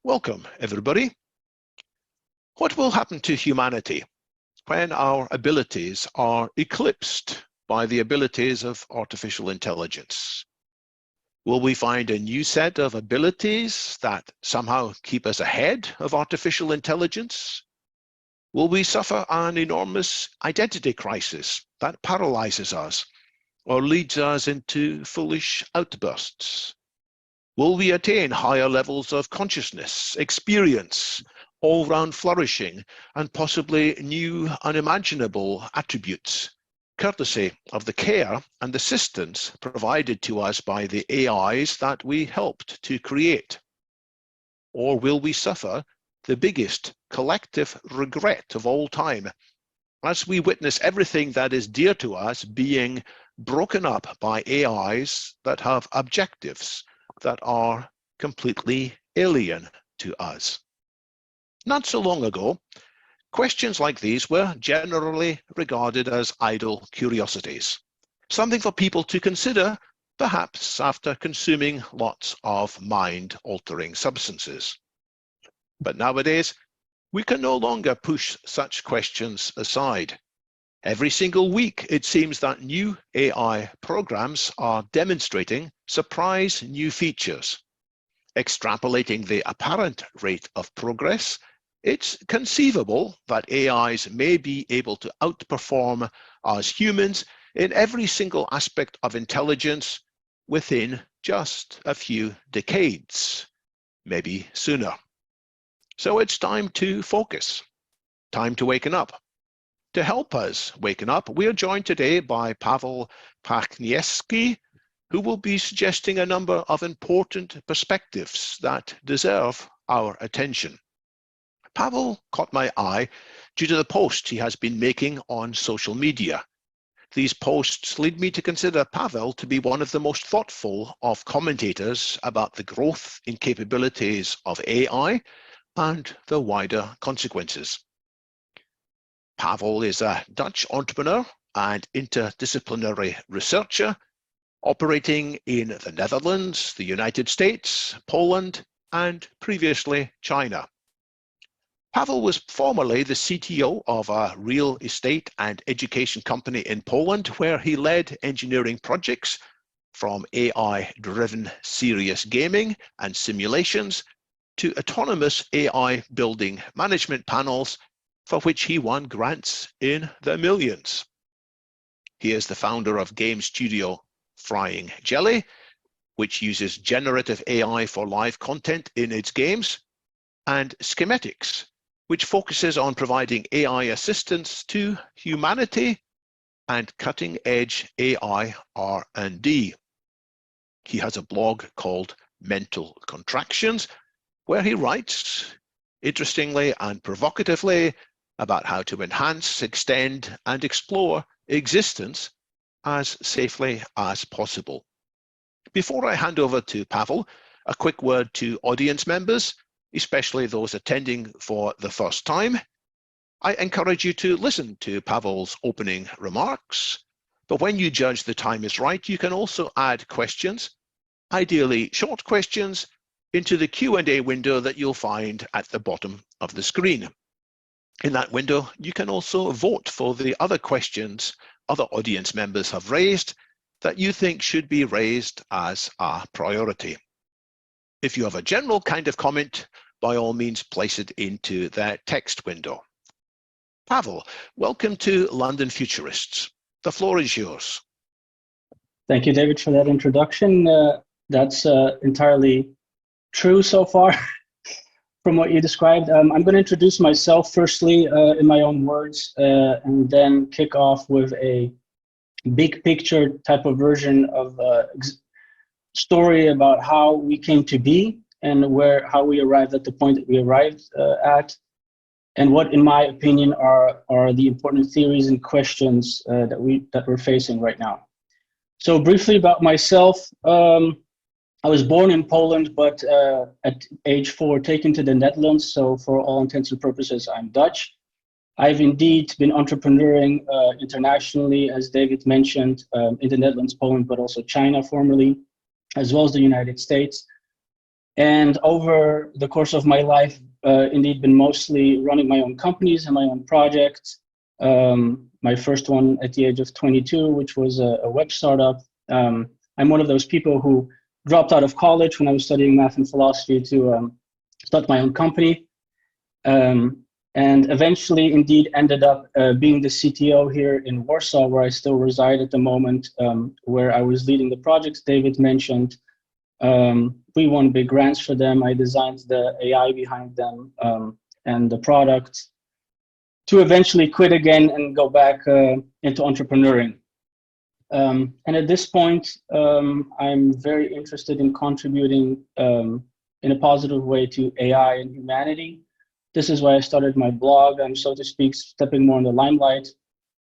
Welcome, everybody. What will happen to humanity when our abilities are eclipsed by the abilities of artificial intelligence? Will we find a new set of abilities that somehow keep us ahead of artificial intelligence? Will we suffer an enormous identity crisis that paralyzes us or leads us into foolish outbursts? Will we attain higher levels of consciousness, experience, all-round flourishing, and possibly new unimaginable attributes, courtesy of the care and assistance provided to us by the AIs that we helped to create? Or will we suffer the biggest collective regret of all time as we witness everything that is dear to us being broken up by AIs that have objectives that are completely alien to us? Not so long ago, questions like these were generally regarded as idle curiosities, something for people to consider, perhaps after consuming lots of mind-altering substances. But nowadays, we can no longer push such questions aside. Every single week, it seems that new AI programs are demonstrating surprise new features. Extrapolating the apparent rate of progress, it's conceivable that AIs may be able to outperform us humans in every single aspect of intelligence within just a few decades, maybe sooner. So it's time to focus, time to waken up. To help us waken up, we are joined today by Pawel Pachniewski, who will be suggesting a number of important perspectives that deserve our attention. Pawel caught my eye due to the posts he has been making on social media. These posts lead me to consider Pawel to be one of the most thoughtful of commentators about the growth in capabilities of AI and the wider consequences. Pawel is a Dutch entrepreneur and interdisciplinary researcher operating in the Netherlands, the United States, Poland, and previously China. Pawel was formerly the CTO of a real estate and education company in Poland, where he led engineering projects from AI-driven serious gaming and simulations to autonomous AI building management panels, for which he won grants in the millions. He is the founder of game studio Frying Jelly, which uses generative AI for live content in its games, and Schematics, which focuses on providing AI assistance to humanity and cutting-edge AI R&D. He has a blog called Mental Contractions, where he writes, interestingly and provocatively, about how to enhance, extend, and explore existence as safely as possible. Before I hand over to Pawel, a quick word to audience members, especially those attending for the first time. I encourage you to listen to Pawel's opening remarks, but when you judge the time is right, you can also add questions, ideally short questions, into the Q&A window that you'll find at the bottom of the screen. In that window, you can also vote for the other questions other audience members have raised that you think should be raised as a priority. If you have a general kind of comment, by all means, place it into that text window. Pawel, welcome to London Futurists. The floor is yours. Thank you, David, for that introduction. That's entirely true so far from what you described. I'm going to introduce myself firstly in my own words, and then kick off with a big picture type of version of a story about how we came to be and how we arrived at the point that we arrived at, and what, in my opinion, are the important theories and questions that we're facing right now. So briefly about myself. I was born in Poland, but at age 4 taken to the Netherlands. So for all intents and purposes, I'm Dutch. I've indeed been entrepreneuring internationally, as David mentioned, in the Netherlands, Poland, but also China formerly, as well as the United States. And over the course of my life, indeed been mostly running my own companies and my own projects. My first one at the age of 22, which was a web startup. I'm one of those people who dropped out of college when I was studying math and philosophy to start my own company. And eventually indeed ended up being the CTO here in Warsaw, where I still reside at the moment, where I was leading the projects David mentioned. We won big grants for them. I designed the AI behind them and the product, to eventually quit again and go back into entrepreneuring. And at this point, I'm very interested in contributing in a positive way to AI and humanity. This is why I started my blog. I'm, so to speak, stepping more in the limelight.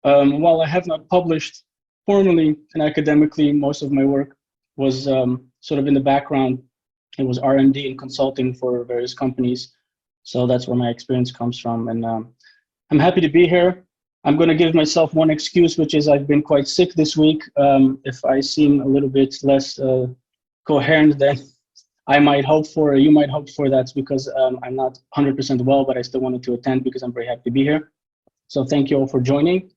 While I have not published formally and academically, most of my work was sort of in the background. It was R&D and consulting for various companies. So that's where my experience comes from. And I'm happy to be here. I'm going to give myself one excuse, which is I've been quite sick this week. If I seem a little bit less coherent than I might hope for, or you might hope for, that's because I'm not 100% well, but I still wanted to attend because I'm very happy to be here. So thank you all for joining.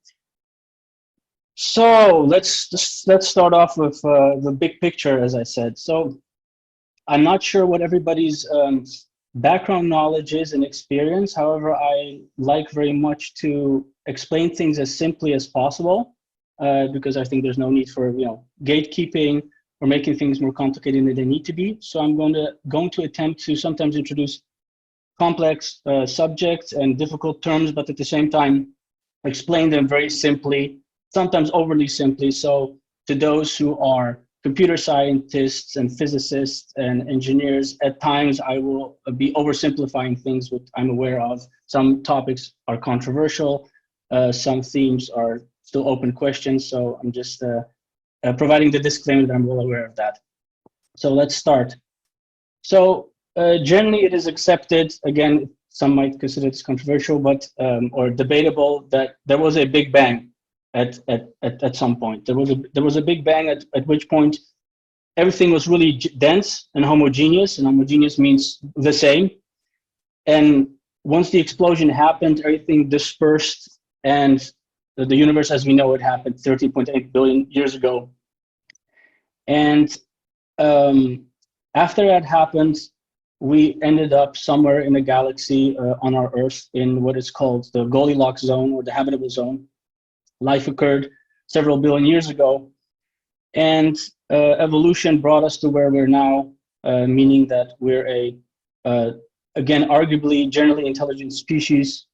So let's start off with the big picture, as I said. So I'm not sure what everybody's background knowledge is and experience. However, I like very much to explain things as simply as possible because I think there's no need for gatekeeping or making things more complicated than they need to be. So I'm going to attempt to sometimes introduce complex subjects and difficult terms, but at the same time explain them very simply, sometimes overly simply. So to those who are computer scientists and physicists and engineers, at times I will be oversimplifying things, which I'm aware of. Some topics are controversial, some themes are still open questions. So I'm just providing the disclaimer that I'm well aware of that. So let's start. So generally it is accepted, again, some might consider this controversial, but or debatable, that there was a big bang at some point. There was a big bang at which point everything was really dense and homogeneous means the same. And once the explosion happened, everything dispersed, and the universe as we know it happened 13.8 billion years ago. And after that happened, we ended up somewhere in a galaxy on our Earth in what is called the Goldilocks zone, or the habitable zone. Life occurred several billion years ago, and evolution brought us to where we're now, meaning that we're again, arguably generally intelligent species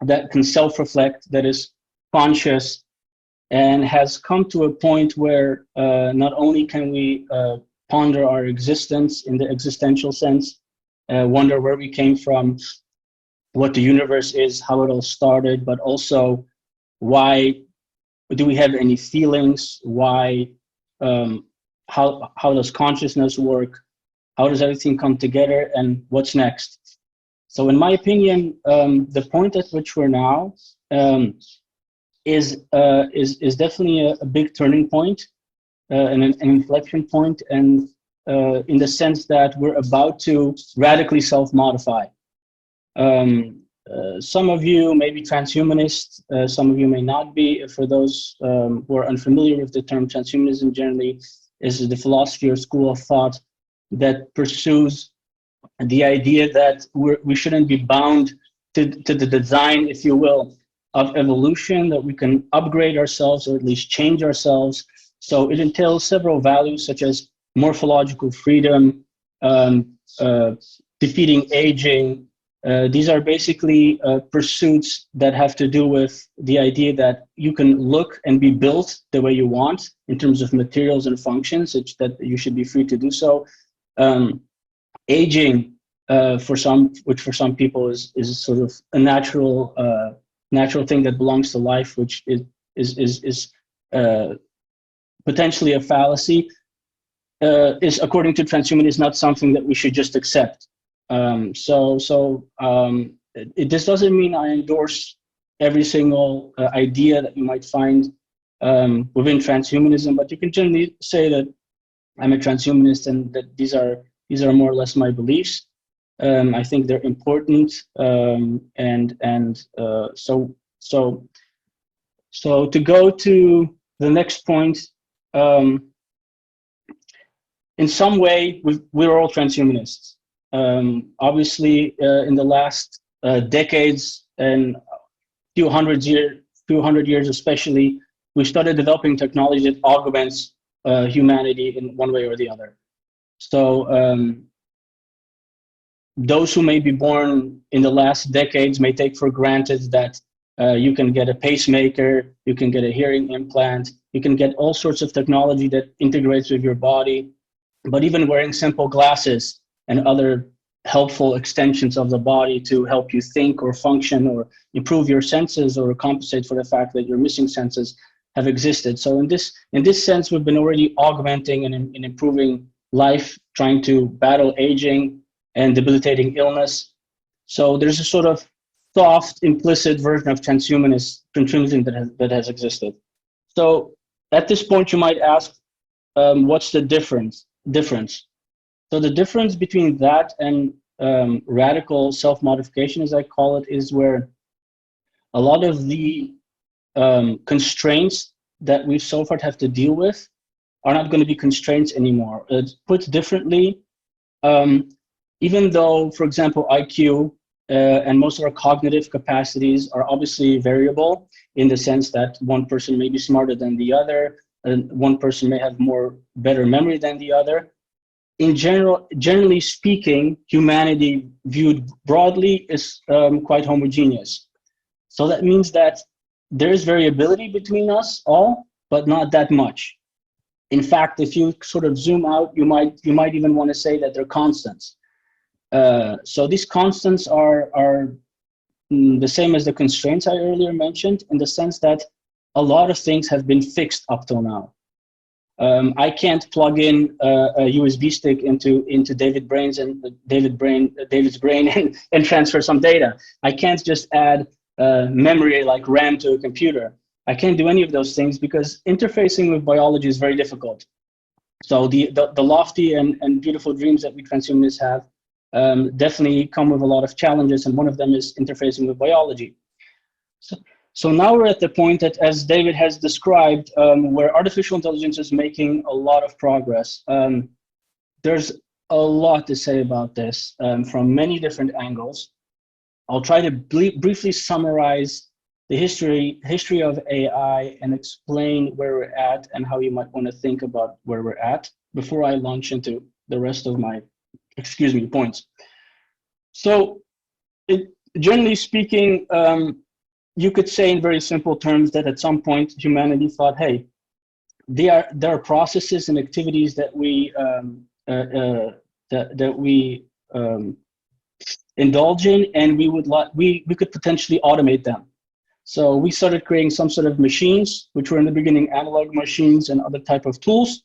that can self-reflect, that is conscious, and has come to a point where not only can we ponder our existence in the existential sense, wonder where we came from, what the universe is, how it all started, but also why do we have any feelings? Why, how does consciousness work? How does everything come together, and what's next? So in my opinion, the point at which we're now is definitely a big turning point, an inflection point, and in the sense that we're about to radically self-modify. Some of you may be transhumanists, some of you may not be. For those who are unfamiliar with the term, transhumanism generally is the philosophy or school of thought that pursues the idea that we shouldn't be bound to the design, if you will, of evolution, that we can upgrade ourselves or at least change ourselves. So it entails several values such as morphological freedom, defeating aging. These are basically pursuits that have to do with the idea that you can look and be built the way you want in terms of materials and functions, such that you should be free to do so. Aging, for some people is sort of a natural thing that belongs to life, which is potentially a fallacy. Is, according to transhumanism, not something that we should just accept. This doesn't mean I endorse every single idea that you might find within transhumanism, but you can generally say that I'm a transhumanist and that these are These are more or less my beliefs. I think they're important, so to go to the next point, in some way, we're all transhumanists. Obviously, in the last decades and few hundred years especially, we started developing technology that augments humanity in one way or the other. So those who may be born in the last decades may take for granted that you can get a pacemaker, you can get a hearing implant, you can get all sorts of technology that integrates with your body. But even wearing simple glasses and other helpful extensions of the body to help you think or function or improve your senses or compensate for the fact that you're missing senses have existed. So in this sense, we've been already augmenting and improving life, trying to battle aging and debilitating illness. So there's a sort of soft, implicit version of transhumanism that has existed. So at this point, you might ask, what's the difference? So the difference between that and radical self-modification, as I call it, is where a lot of the constraints that we so far have to deal with are not going to be constraints anymore. Put differently, even though, for example, IQ and most of our cognitive capacities are obviously variable in the sense that one person may be smarter than the other, and one person may have better memory than the other. In general, generally speaking, humanity viewed broadly is quite homogeneous. So that means that there is variability between us all, but not that much. In fact, if you sort of zoom out, you might even want to say that they're constants. So these constants are the same as the constraints I earlier mentioned, in the sense that a lot of things have been fixed up till now. I can't plug in a USB stick into David's brain and transfer some data. I can't just add memory like RAM to a computer. I can't do any of those things because interfacing with biology is very difficult. So the lofty and beautiful dreams that we transhumanists have definitely come with a lot of challenges, and one of them is interfacing with biology. So now we're at the point that, as David has described, where artificial intelligence is making a lot of progress. There's a lot to say about this from many different angles. I'll try to briefly summarize the history of AI and explain where we're at and how you might want to think about where we're at before I launch into the rest of my, points. So generally speaking, you could say in very simple terms that at some point humanity thought, hey, there are processes and activities that we indulge in, and we could potentially automate them. So we started creating some sort of machines, which were in the beginning analog machines and other type of tools,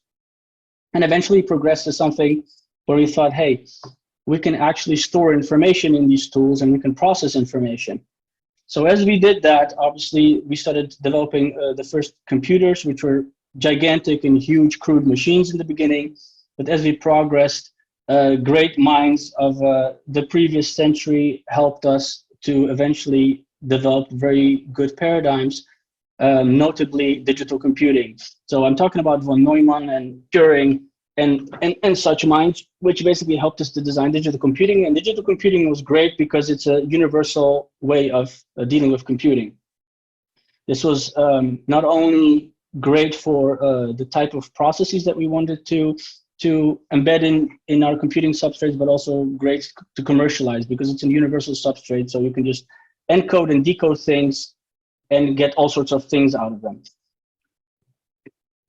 and eventually progressed to something where we thought, hey, we can actually store information in these tools and we can process information. So as we did that, obviously, we started developing the first computers, which were gigantic and huge, crude machines in the beginning. But as we progressed, great minds of the previous century helped us to eventually develop very good paradigms, notably digital computing. So I'm talking about von Neumann and Turing and such minds, which basically helped us to design digital computing. And digital computing was great because it's a universal way of dealing with computing. This was not only great for the type of processes that we wanted to embed in our computing substrates, but also great to commercialize because it's a universal substrate. So you can just encode and decode things and get all sorts of things out of them.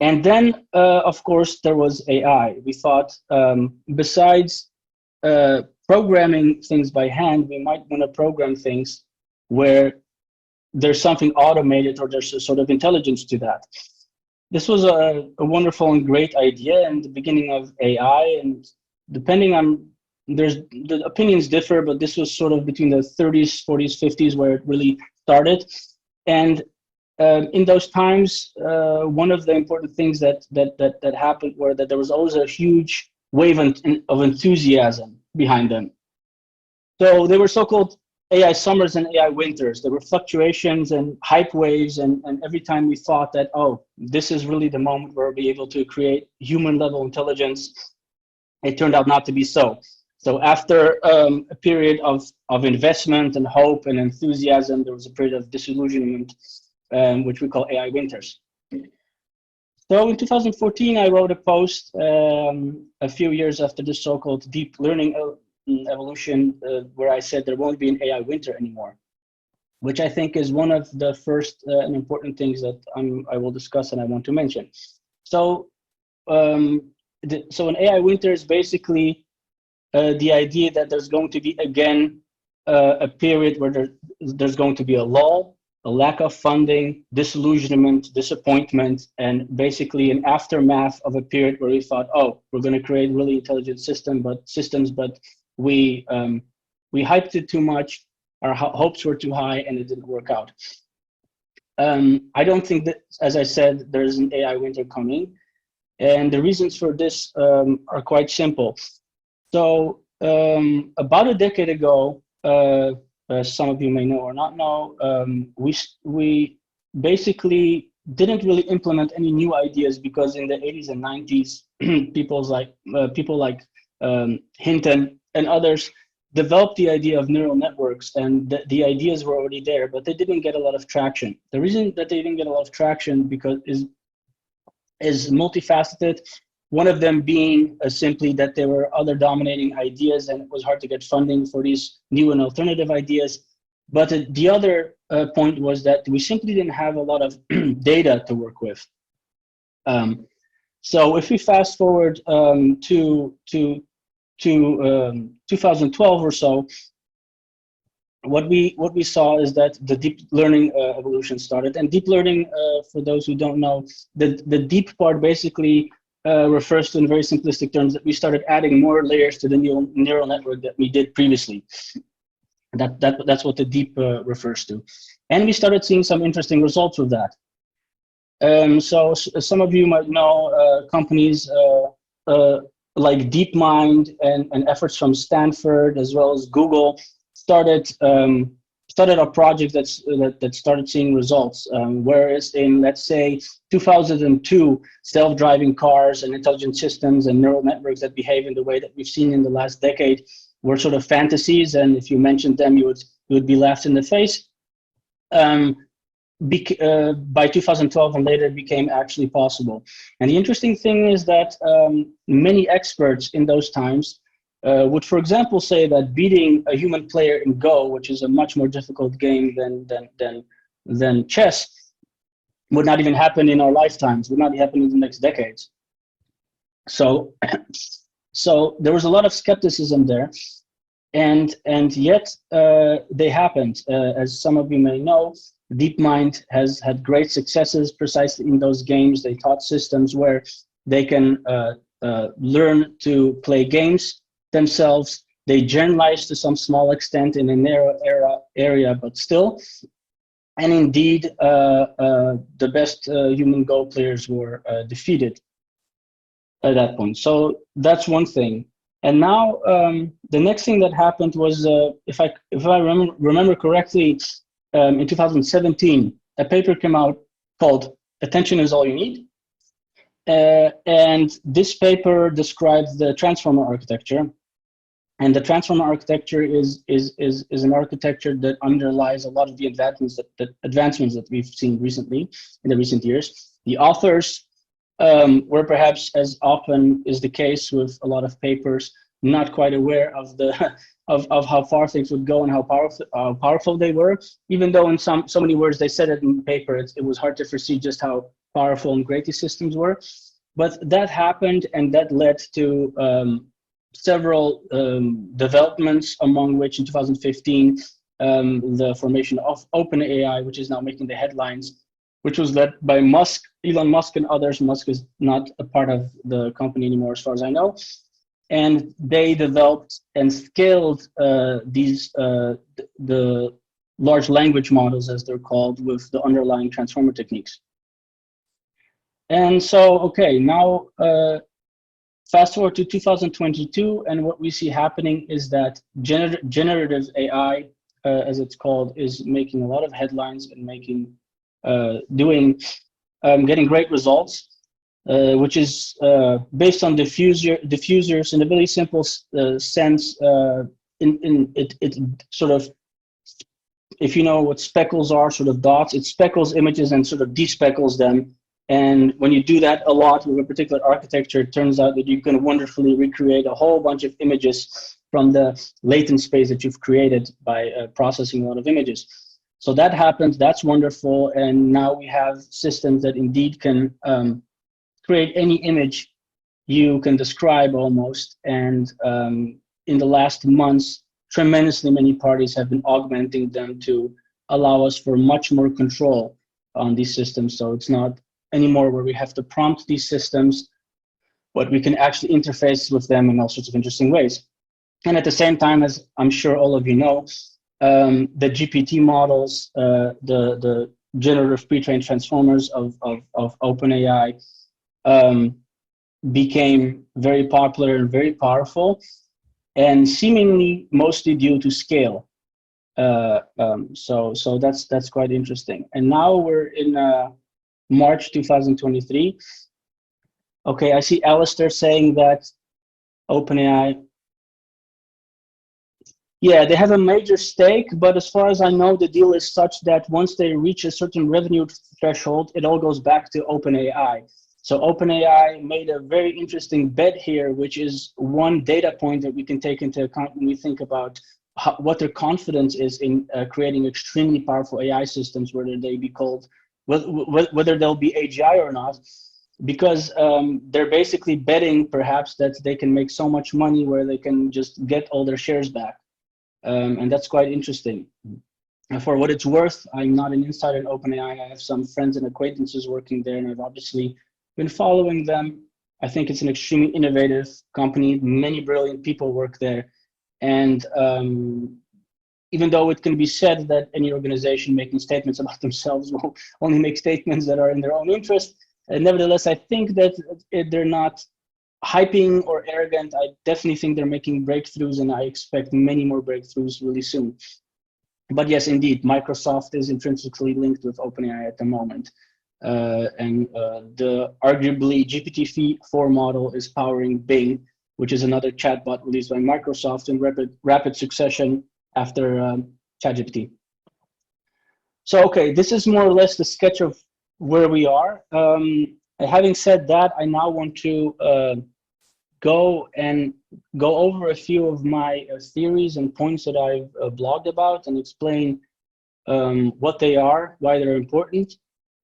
And then, of course, there was AI. We thought, besides programming things by hand, we might want to program things where there's something automated or there's a sort of intelligence to that. This was a wonderful and great idea in the beginning of AI, and depending on, the opinions differ, but this was sort of between the 30s, 40s, 50s where it really started. And in those times, one of the important things that happened were that there was always a huge wave of enthusiasm behind them. So they were so-called AI summers and AI winters. There were fluctuations and hype waves, and every time we thought that, oh, this is really the moment where we'll be able to create human-level intelligence, it turned out not to be so. So after a period of investment and hope and enthusiasm, there was a period of disillusionment, which we call AI winters. So in 2014, I wrote a post a few years after the so-called deep learning evolution, where I said there won't be an AI winter anymore, which I think is one of the first and important things that I will discuss and I want to mention. So, so an AI winter is basically the idea that there's going to be, again, a period where there's going to be a lull, a lack of funding, disillusionment, disappointment, and basically an aftermath of a period where we thought, oh, we're going to create really intelligent systems, but we hyped it too much, our hopes were too high, and it didn't work out. I don't think that, as I said, there's an AI winter coming, and the reasons for this are quite simple. So about a decade ago, some of you may know or not know, we basically didn't really implement any new ideas, because in the 80s and 90s, people like Hinton and others developed the idea of neural networks, and the ideas were already there, but they didn't get a lot of traction. The reason that they didn't get a lot of traction is multifaceted. One of them being simply that there were other dominating ideas, and it was hard to get funding for these new and alternative ideas. But the other point was that we simply didn't have a lot of data to work with. So if we fast forward to 2012 or so, what we saw is that the deep learning evolution started. And deep learning, for those who don't know, the deep part basically refers to, in very simplistic terms, that we started adding more layers to the neural network that we did previously. That's what the deep refers to. And we started seeing some interesting results with that. So some of you might know companies like DeepMind and efforts from Stanford, as well as Google, started a project that started seeing results. Whereas in, let's say, 2002, self-driving cars and intelligent systems and neural networks that behave in the way that we've seen in the last decade were sort of fantasies, and if you mentioned them, you would be laughed in the face. By 2012 and later, it became actually possible. And the interesting thing is that many experts in those times would, for example, say that beating a human player in Go, which is a much more difficult game than chess, would not even happen in our lifetimes, would not happen in the next decades. So there was a lot of skepticism there, and yet they happened. As some of you may know, DeepMind has had great successes precisely in those games. They taught systems where they can learn to play games themselves. They generalized to some small extent in a narrow area, but still. And indeed, the best human Go players were defeated at that point. So that's one thing. And now the next thing that happened was, if I remember correctly, in 2017, a paper came out called "Attention is All You Need," and this paper describes the transformer architecture. And the transformer architecture is an architecture that underlies a lot of the advancements that we've seen recently in the recent years. The authors were, perhaps as often is the case with a lot of papers, not quite aware of the of how far things would go and how powerful they were. Even though in so many words they said it in the paper, it was hard to foresee just how powerful and great these systems were. But that happened, and that led to several developments, among which in 2015, the formation of OpenAI, which is now making the headlines, which was led by Elon Musk and others. Musk is not a part of the company anymore, as far as I know. And they developed and scaled the large language models, as they're called, with the underlying transformer techniques. And so, okay, now Fast forward to 2022, and what we see happening is that generative AI, as it's called, is making a lot of headlines and getting great results, which is based on diffusers in a very simple sense. It sort of, if you know what speckles are, sort of dots, it speckles images and sort of despeckles them. And when you do that a lot with a particular architecture, it turns out that you can wonderfully recreate a whole bunch of images from the latent space that you've created by processing a lot of images. So that happens, that's wonderful. And now we have systems that indeed can create any image you can describe almost. And in the last months, tremendously many parties have been augmenting them to allow us for much more control on these systems. So it's not anymore where we have to prompt these systems, but we can actually interface with them in all sorts of interesting ways. And at the same time, as I'm sure all of you know, the GPT models, the generative pre-trained transformers of OpenAI became very popular and very powerful, and seemingly mostly due to scale. So that's quite interesting. And now we're in March 2023. Okay, I see Alistair saying that OpenAI, yeah, they have a major stake, but as far as I know, the deal is such that once they reach a certain revenue threshold, it all goes back to OpenAI. So OpenAI made a very interesting bet here, which is one data point that we can take into account when we think about what their confidence is in creating extremely powerful AI systems, whether they be called, whether they'll be AGI or not, because they're basically betting perhaps that they can make so much money where they can just get all their shares back. And that's quite interesting. And for what it's worth, I'm not an insider in OpenAI. I have some friends and acquaintances working there, and I've obviously been following them. I think it's an extremely innovative company. Many brilliant people work there. And even though it can be said that any organization making statements about themselves will only make statements that are in their own interest, nevertheless, I think that they're not hyping or arrogant. I definitely think they're making breakthroughs, and I expect many more breakthroughs really soon. But yes, indeed, Microsoft is intrinsically linked with OpenAI at the moment. The arguably GPT-4 model is powering Bing, which is another chatbot released by Microsoft in rapid succession after ChatGPT. So, okay, this is more or less the sketch of where we are. Having said that, I now want to go over a few of my theories and points that I've blogged about and explain what they are, why they're important.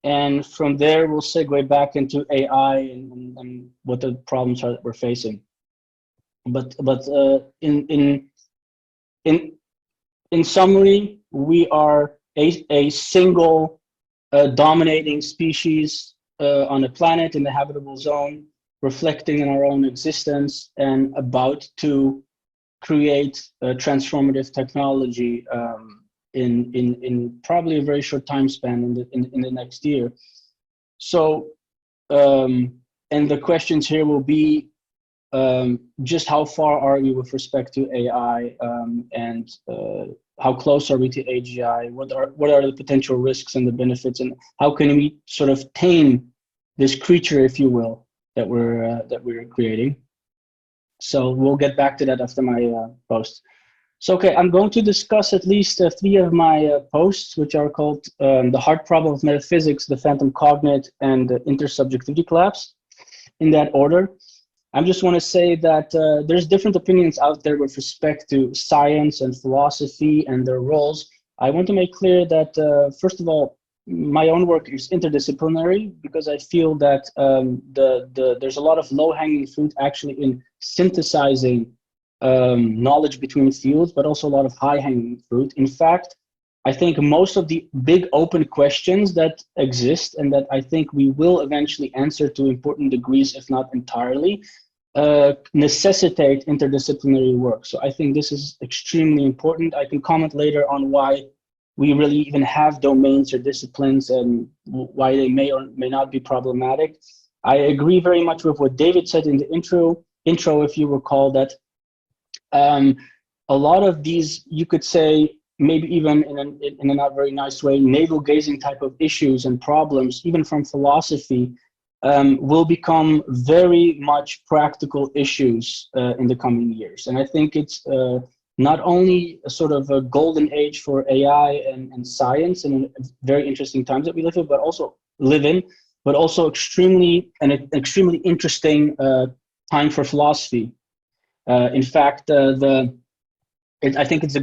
And from there, we'll segue back into AI and what the problems are that we're facing. But in summary, we are a single dominating species on a planet in the habitable zone, reflecting in our own existence and about to create transformative technology in probably a very short time span in the next year. So, and the questions here will be just how far are we with respect to AI, and how close are we to AGI? What are the potential risks and the benefits, and how can we sort of tame this creature, if you will, that we're creating? So we'll get back to that after my post. So, okay, I'm going to discuss at least 3 of my posts, which are called The Hard Problem of Metaphysics, The Phantom Cognate, and the Intersubjectivity Collapse, in that order. I just want to say that there's different opinions out there with respect to science and philosophy and their roles. I want to make clear that, first of all, my own work is interdisciplinary, because I feel that there's a lot of low-hanging fruit actually in synthesizing knowledge between fields, but also a lot of high-hanging fruit. In fact, I think most of the big open questions that exist and that I think we will eventually answer to important degrees, if not entirely, necessitate interdisciplinary work. So I think this is extremely important. I can comment later on why we really even have domains or disciplines and why they may or may not be problematic. I agree very much with what David said in the intro. intro, if you recall, that a lot of these, you could say, maybe even in a not very nice way, navel-gazing type of issues and problems, even from philosophy, will become very much practical issues in the coming years. And I think it's not only a sort of a golden age for AI and science, and very interesting times that we live in, but also extremely interesting time for philosophy. In fact, I think it's the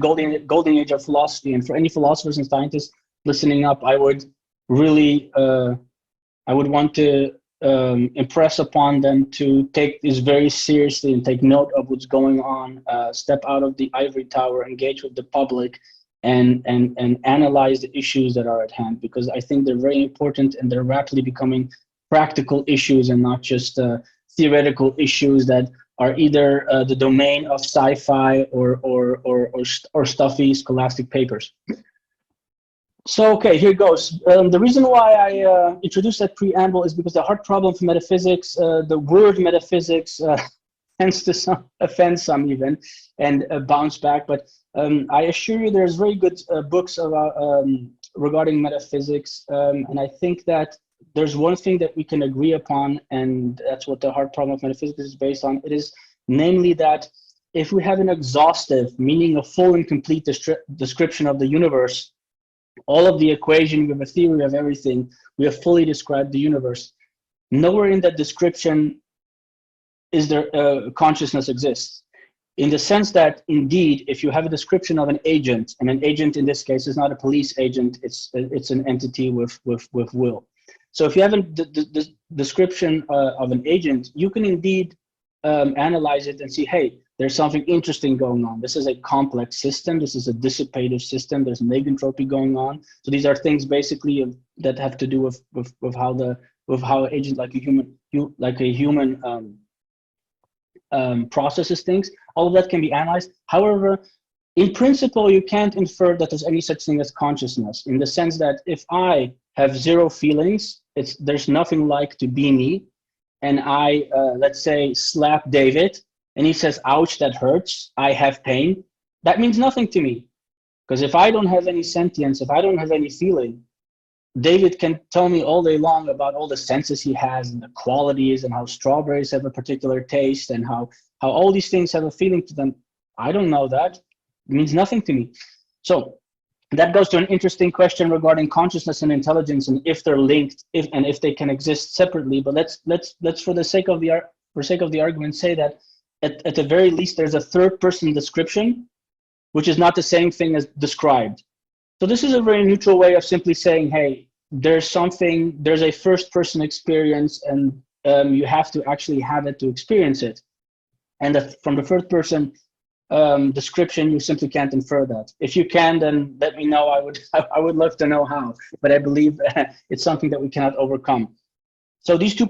golden age of philosophy, and for any philosophers and scientists listening up, I would really want to impress upon them to take this very seriously and take note of what's going on. Step out of the ivory tower, engage with the public, and analyze the issues that are at hand, because I think they're very important and they're rapidly becoming practical issues and not just theoretical issues that are either the domain of sci-fi or stuffy scholastic papers. So, okay, here goes. The reason why I introduced that preamble is because the hard problem for metaphysics, the word metaphysics tends to offend some even, and bounce back. But I assure you there's very good books about, regarding metaphysics. And I think that there's one thing that we can agree upon, and that's what the hard problem of metaphysics is based on. It is namely that if we have an exhaustive, meaning a full and complete description of the universe, all of the equation, we have a theory of everything, we have fully described the universe, nowhere in that description is there consciousness exists. In the sense that, indeed, if you have a description of an agent, and an agent in this case is not a police agent, it's an entity with will. So if you have a description of an agent, you can indeed analyze it and see, hey, there's something interesting going on. This is a complex system. This is a dissipative system. There's negentropy going on. So these are things basically that have to do with how an agent like a human processes things. All of that can be analyzed. However, in principle, you can't infer that there's any such thing as consciousness, in the sense that if I have zero feelings, there's nothing like to be me, and I, let's say, slap David, and he says, ouch, that hurts, I have pain, that means nothing to me. Because if I don't have any sentience, if I don't have any feeling, David can tell me all day long about all the senses he has and the qualities and how strawberries have a particular taste and how all these things have a feeling to them. I don't know that. It means nothing to me. So that goes to an interesting question regarding consciousness and intelligence, and if they're linked, if they can exist separately. But let's for the sake of the argument say that at the very least there's a third person description, which is not the same thing as described. So this is a very neutral way of simply saying, hey, there's a first person experience, and you have to actually have it to experience it. And from the first person description, you simply can't infer that. If you can, then let me know. I would love to know how, but I believe it's something that we cannot overcome. So these two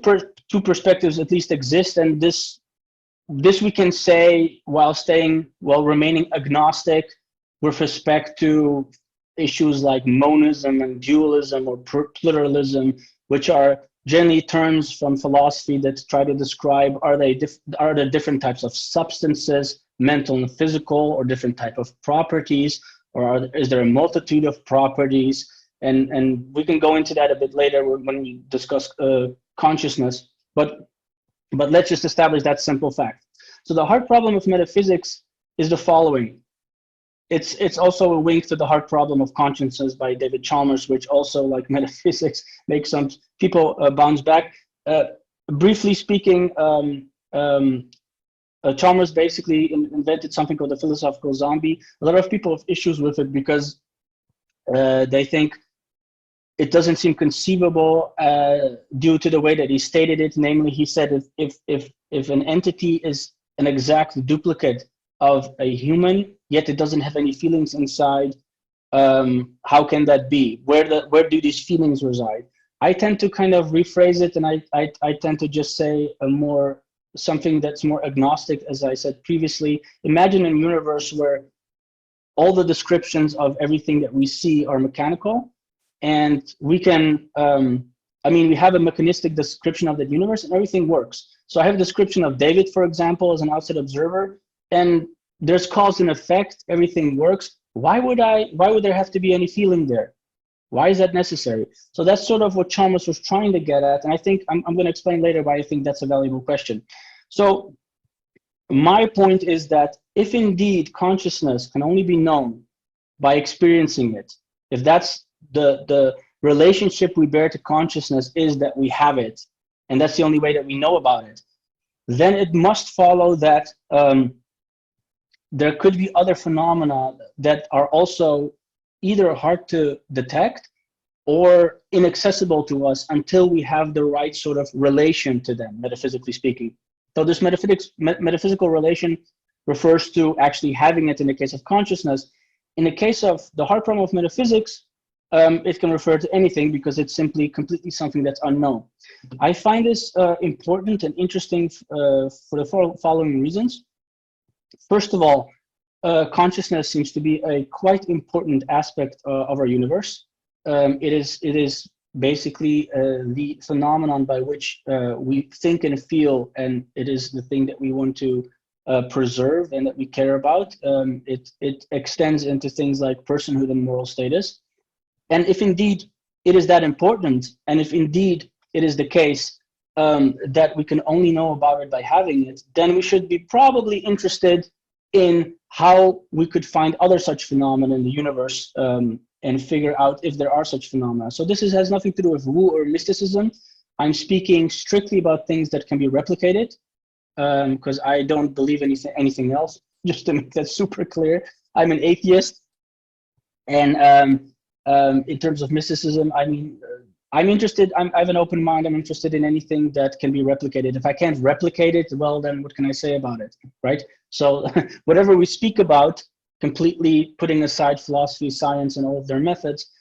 perspectives at least exist, and this we can say while remaining agnostic with respect to issues like monism and dualism or pluralism, which are generally terms from philosophy that try to describe are there different types of substances, mental and physical, or different type of properties, or is there a multitude of properties? And we can go into that a bit later when we discuss consciousness, but let's just establish that simple fact. So the hard problem of metaphysics is the following. It's also a wink to the hard problem of consciousness by David Chalmers, which also, like metaphysics, makes some people bounce back. Briefly speaking, Chalmers basically invented something called the philosophical zombie. A lot of people have issues with it because they think it doesn't seem conceivable due to the way that he stated it. Namely, he said if an entity is an exact duplicate of a human, yet it doesn't have any feelings inside, how can that be? Where do these feelings reside? I tend to kind of rephrase it, and I tend to just say something that's more agnostic, as I said previously. Imagine a universe where all the descriptions of everything that we see are mechanical, and we can I mean, we have a mechanistic description of the universe and everything works. So I have a description of David, for example, as an outside observer, and there's cause and effect, everything works. Why would there have to be any feeling there? Why is that necessary? So that's sort of what Chalmers was trying to get at. And I think I'm going to explain later why I think that's a valuable question. So my point is that if indeed consciousness can only be known by experiencing it, if that's the relationship we bear to consciousness is that we have it, and that's the only way that we know about it, then it must follow that there could be other phenomena that are also either hard to detect or inaccessible to us until we have the right sort of relation to them, metaphysically speaking. So this metaphysical relation refers to actually having it in the case of consciousness. In the case of the hard problem of metaphysics, it can refer to anything because it's simply completely something that's unknown. I find this important and interesting for the following reasons. First of all, consciousness seems to be a quite important aspect of our universe. It is basically the phenomenon by which we think and feel, and it is the thing that we want to preserve and that we care about. It extends into things like personhood and moral status. And if indeed it is that important, and if indeed it is the case that we can only know about it by having it, then we should be probably interested in how we could find other such phenomena in the universe and figure out if there are such phenomena. So this has nothing to do with woo or mysticism. I'm speaking strictly about things that can be replicated because I don't believe anything else, just to make that super clear. I'm an atheist. And in terms of mysticism, I mean, I'm interested, I have an open mind, I'm interested in anything that can be replicated. If I can't replicate it, well, then what can I say about it, right? So whatever we speak about, completely putting aside philosophy, science, and all of their methods,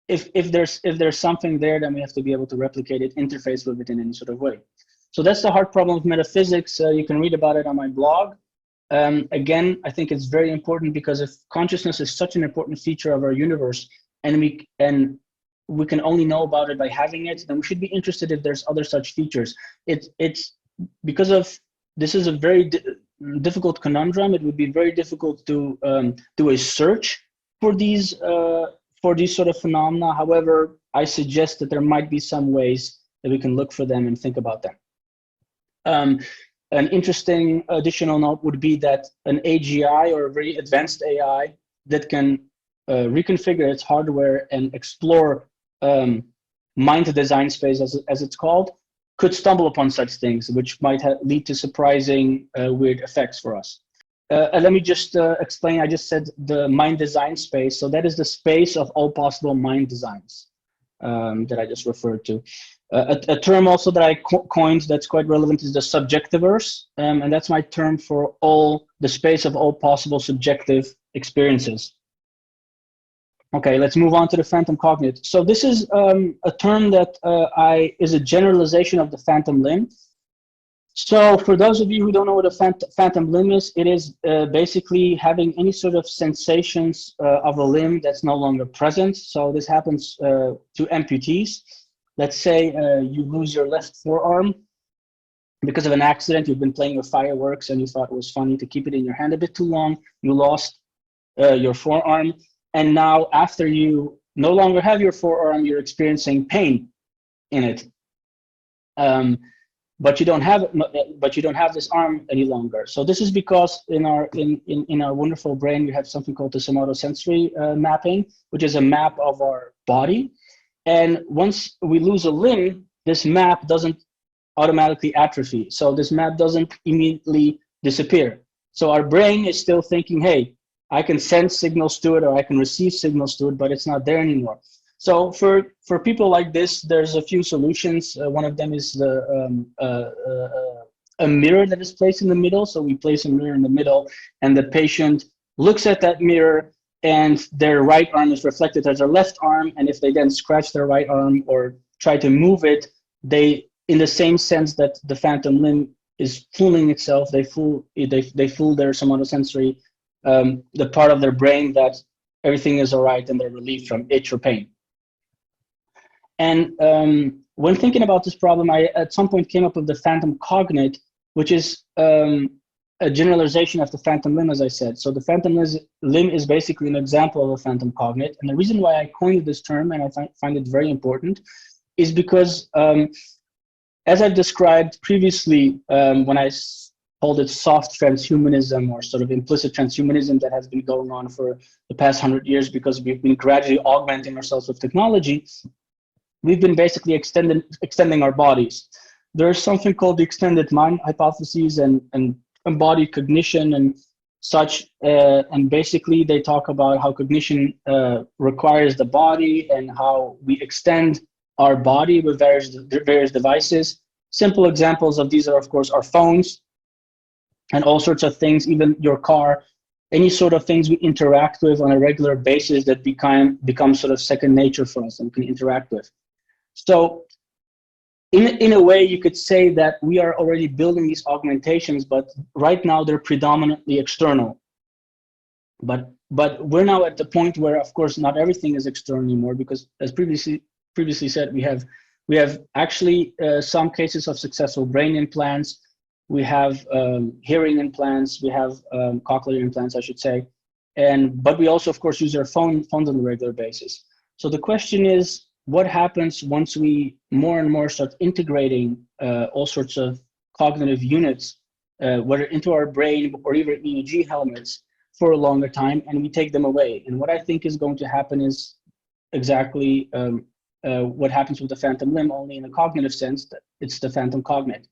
if there's something there, then we have to be able to replicate it, interface with it in any sort of way. So that's the hard problem of metaphysics. You can read about it on my blog. Again, I think it's very important because if consciousness is such an important feature of our universe, and we can only know about it by having it, then we should be interested if there's other such features. It's because of this is a very difficult conundrum. It would be very difficult to do a search for these sort of phenomena. However, I suggest that there might be some ways that we can look for them and think about them. An interesting additional note would be that an AGI, or a very advanced AI that can reconfigure its hardware and explore mind design space, as it's called, could stumble upon such things, which might lead to surprising weird effects for us. Let me just explain. I just said the mind design space. So that is the space of all possible mind designs that I just referred to. A term also that I coined that's quite relevant is the subjectiviverse, and that's my term for the space of all possible subjective experiences. Okay, let's move on to the phantom cognate. So this is a term that is a generalization of the phantom limb. So for those of you who don't know what a phantom limb is, it is basically having any sort of sensations of a limb that's no longer present. So this happens to amputees. Let's say you lose your left forearm because of an accident. You've been playing with fireworks and you thought it was funny to keep it in your hand a bit too long. You lost your forearm. And now after you no longer have your forearm, you're experiencing pain in it. But you don't have this arm any longer. So this is because in our wonderful brain, we have something called the somatosensory mapping, which is a map of our body. And once we lose a limb, this map doesn't automatically atrophy. So this map doesn't immediately disappear. So our brain is still thinking, hey, I can send signals to it or I can receive signals to it, but it's not there anymore. So for people like this, there's a few solutions. One of them is a mirror that is placed in the middle. So we place a mirror in the middle and the patient looks at that mirror and their right arm is reflected as their left arm. And if they then scratch their right arm or try to move it, they, in the same sense that the phantom limb is fooling itself, they fool their somatosensory, the part of their brain that everything is all right and they're relieved from itch or pain. And when thinking about this problem, I at some point came up with the phantom cognate, which is a generalization of the phantom limb, as I said. So the phantom limb is basically an example of a phantom cognate. And the reason why I coined this term, and I find it very important, is because as I've described previously, when I called it soft transhumanism or sort of implicit transhumanism that has been going on for the past 100 years because we've been gradually augmenting ourselves with technology, we've been basically extending our bodies. There's something called the extended mind hypotheses and embodied cognition and such. And basically they talk about how cognition requires the body and how we extend our body with various devices. Simple examples of these are, of course, our phones and all sorts of things, even your car, any sort of things we interact with on a regular basis that become sort of second nature for us and we can interact with. So in a way, you could say that we are already building these augmentations, but right now they're predominantly external. But we're now at the point where, of course, not everything is external anymore, because as previously said, we have actually some cases of successful brain implants. We have hearing implants. We have cochlear implants, I should say. But we also, of course, use our phones on a regular basis. So the question is, what happens once we more and more start integrating all sorts of cognitive units, whether into our brain or even EEG helmets for a longer time, and we take them away? And what I think is going to happen is exactly what happens with the phantom limb, only in a cognitive sense, that it's the phantom cognate.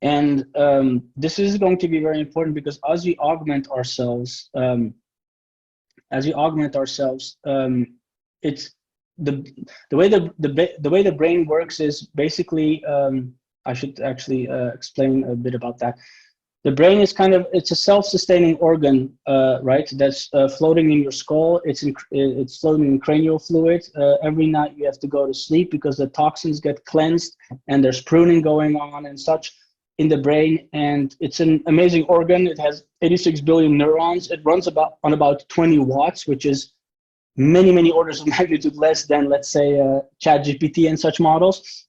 And this is going to be very important because as we augment ourselves, it's the way the brain works is basically, I should actually explain a bit about that. The brain is it's a self-sustaining organ, right? That's floating in your skull. It's floating in cranial fluid. Every night you have to go to sleep because the toxins get cleansed and there's pruning going on and such in the brain. And it's an amazing organ. It has 86 billion neurons. It runs on about 20 watts, which is many orders of magnitude less than, let's say, ChatGPT and such models.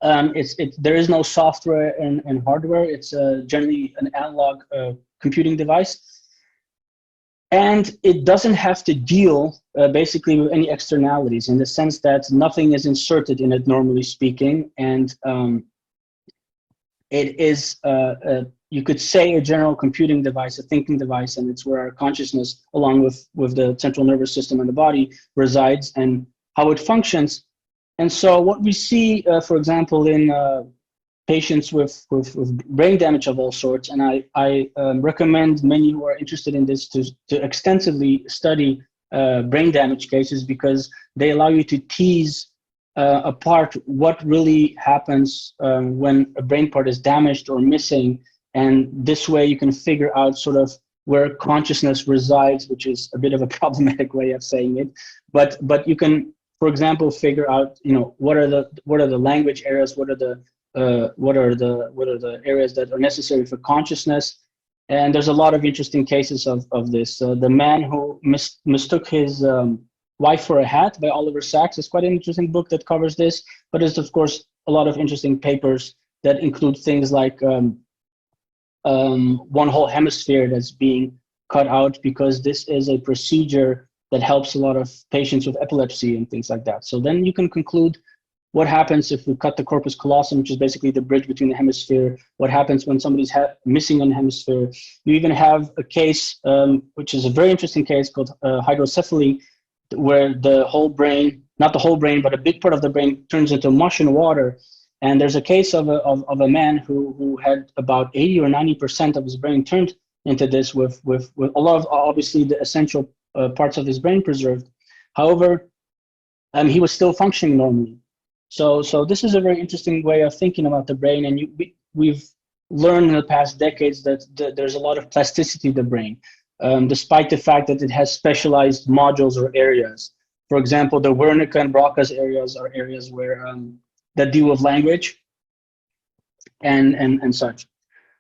There is no software and hardware. It's generally an analog computing device. And it doesn't have to deal basically with any externalities, in the sense that nothing is inserted in it, normally speaking. And it is, you could say, a general computing device, a thinking device, and it's where our consciousness, along with the central nervous system and the body, resides and how it functions. And so what we see, for example, in patients with brain damage of all sorts, and I recommend many who are interested in this to extensively study brain damage cases, because they allow you to tease apart what really happens when a brain part is damaged or missing. And this way you can figure out sort of where consciousness resides, which is a bit of a problematic way of saying it. But you can, for example, figure out, what are the language areas, what are the areas that are necessary for consciousness. And there's a lot of interesting cases of this. The man who mistook his Wife for a Hat by Oliver Sacks is quite an interesting book that covers this. But there's, of course, a lot of interesting papers that include things like one whole hemisphere that's being cut out because this is a procedure that helps a lot of patients with epilepsy and things like that. So then you can conclude what happens if we cut the corpus callosum, which is basically the bridge between the hemisphere. What happens when somebody's missing an hemisphere? You even have a case, which is a very interesting case, called hydrocephaly, where the whole brain, not the whole brain, but a big part of the brain turns into mush and water. And there's a case of a man who had about 80 or 90% of his brain turned into this, with a lot of, obviously, the essential parts of his brain preserved. However, he was still functioning normally. So this is a very interesting way of thinking about the brain. And we've learned in the past decades that there's a lot of plasticity in the brain, despite the fact that it has specialized modules or areas. For example, the Wernicke and Broca's areas are areas where that deal with language and such.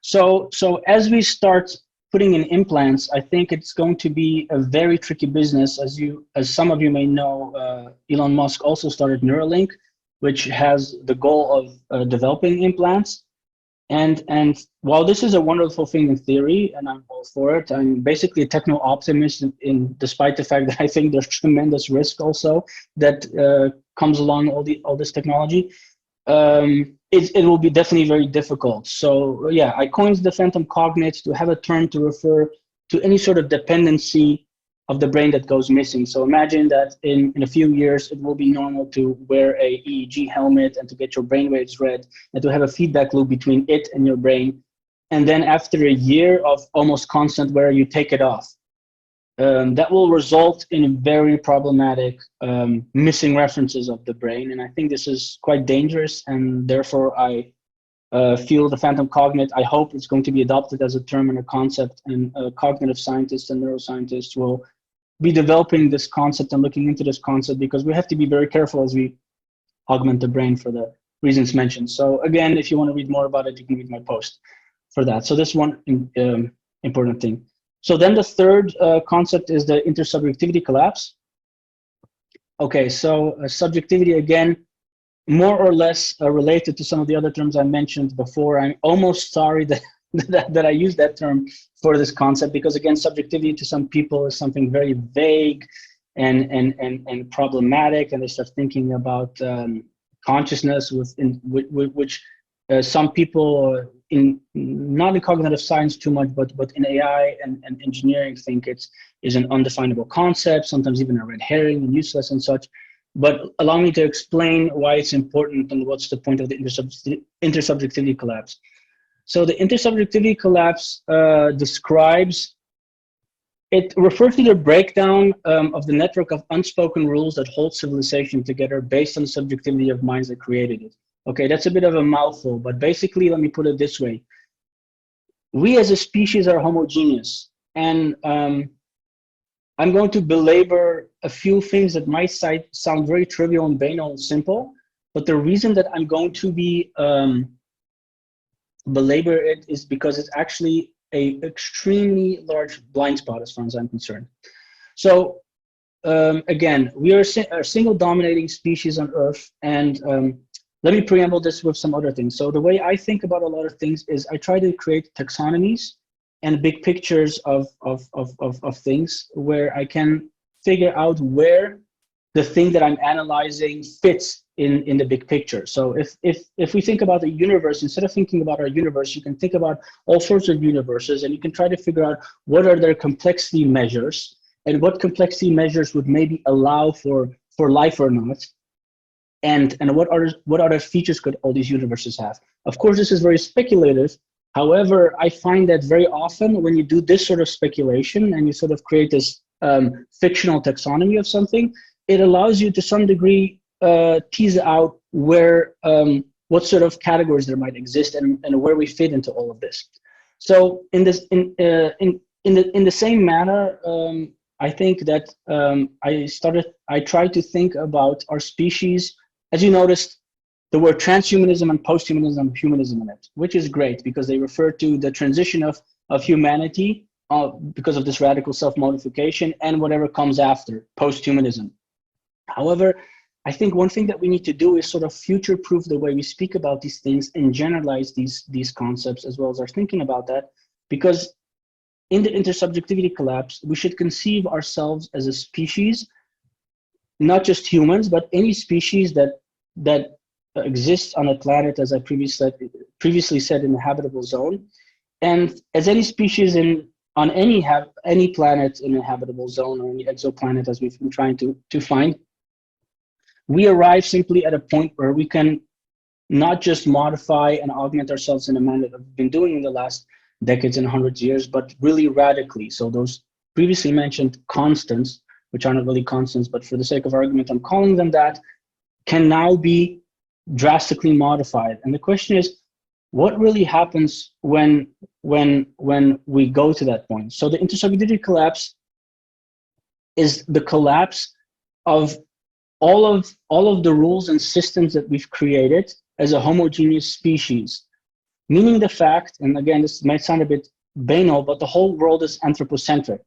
So as we start putting in implants, I think it's going to be a very tricky business. As some of you may know, Elon Musk also started Neuralink, which has the goal of developing implants. And while this is a wonderful thing in theory, and I'm all for it, I'm basically a techno optimist despite the fact that I think there's tremendous risk also that comes along all this technology. It will be definitely very difficult. So yeah, I coined the phantom cognate to have a term to refer to any sort of dependency of the brain that goes missing. So imagine that in a few years, it will be normal to wear a EEG helmet and to get your brainwaves read and to have a feedback loop between it and your brain. And then after a year of almost constant wear, you take it off. That will result in very problematic missing references of the brain. And I think this is quite dangerous. And therefore, I feel the phantom cognate, I hope it's going to be adopted as a term and a concept. And cognitive scientists and neuroscientists will be developing this concept and looking into this concept, because we have to be very careful as we augment the brain for the reasons mentioned. So again, if you want to read more about it, you can read my post for that. So this one important thing. So then the third concept is the intersubjectivity collapse. Okay, so subjectivity, again, more or less related to some of the other terms I mentioned before. I'm almost sorry that that I used that term for this concept, because again, subjectivity to some people is something very vague and problematic, and they start thinking about consciousness which some people not in cognitive science too much, but in AI and engineering think is an undefinable concept, sometimes even a red herring and useless and such. But allow me to explain why it's important and what's the point of the intersubjectivity collapse. So the intersubjectivity collapse refers to the breakdown of the network of unspoken rules that hold civilization together based on the subjectivity of minds that created it. Okay, that's a bit of a mouthful, but basically, let me put it this way. We as a species are homogeneous, and I'm going to belabor a few things that might sound very trivial and banal and simple, but the reason that I'm going to be belabor it is because it's actually a extremely large blind spot as far as I'm concerned. So again, we are a single dominating species on Earth, and let me preamble this with some other things. So the way I think about a lot of things is I try to create taxonomies and big pictures of things where I can figure out where the thing that I'm analyzing fits in the big picture. So if we think about the universe, instead of thinking about our universe, you can think about all sorts of universes, and you can try to figure out what are their complexity measures and what complexity measures would maybe allow for life or not. And what other features could all these universes have? Of course, this is very speculative. However, I find that very often when you do this sort of speculation and you sort of create this fictional taxonomy of something, it allows you to some degree tease out where what sort of categories there might exist and where we fit into all of this. So in the same manner, I think that I tried to think about our species. As you noticed, the word transhumanism and posthumanism, humanism in it, which is great because they refer to the transition of humanity because of this radical self-modification and whatever comes after, posthumanism. However, I think one thing that we need to do is sort of future-proof the way we speak about these things and generalize these concepts as well as our thinking about that, because in the intersubjectivity collapse, we should conceive ourselves as a species, not just humans, but any species that exists on a planet, as I previously said, in a habitable zone. And as any species on any planet in a habitable zone or any exoplanet, as we've been trying to find, we arrive simply at a point where we can not just modify and augment ourselves in a manner that we've been doing in the last decades and hundreds of years, but really radically. So those previously mentioned constants, which are not really constants, but for the sake of argument, I'm calling them that, can now be drastically modified. And the question is, what really happens when we go to that point? So the intersubjectivity collapse is the collapse of all of the rules and systems that we've created as a homogeneous species. Meaning the fact, and again, this might sound a bit banal, but the whole world is anthropocentric.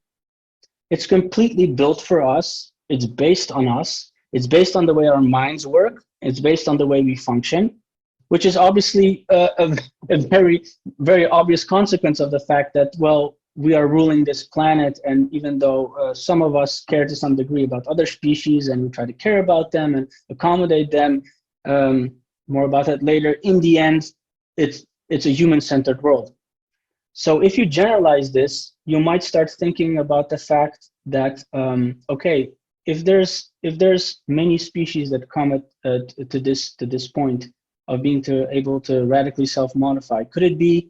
It's completely built for us. It's based on us. It's based on the way our minds work. It's based on the way we function, which is obviously a very, very obvious consequence of the fact that, well, we are ruling this planet, and even though some of us care to some degree about other species and we try to care about them and accommodate them, more about that later, in the end, it's a human-centered world. So if you generalize this, you might start thinking about the fact that, okay, if there's many species that come to this point of being able to radically self-modify, could it be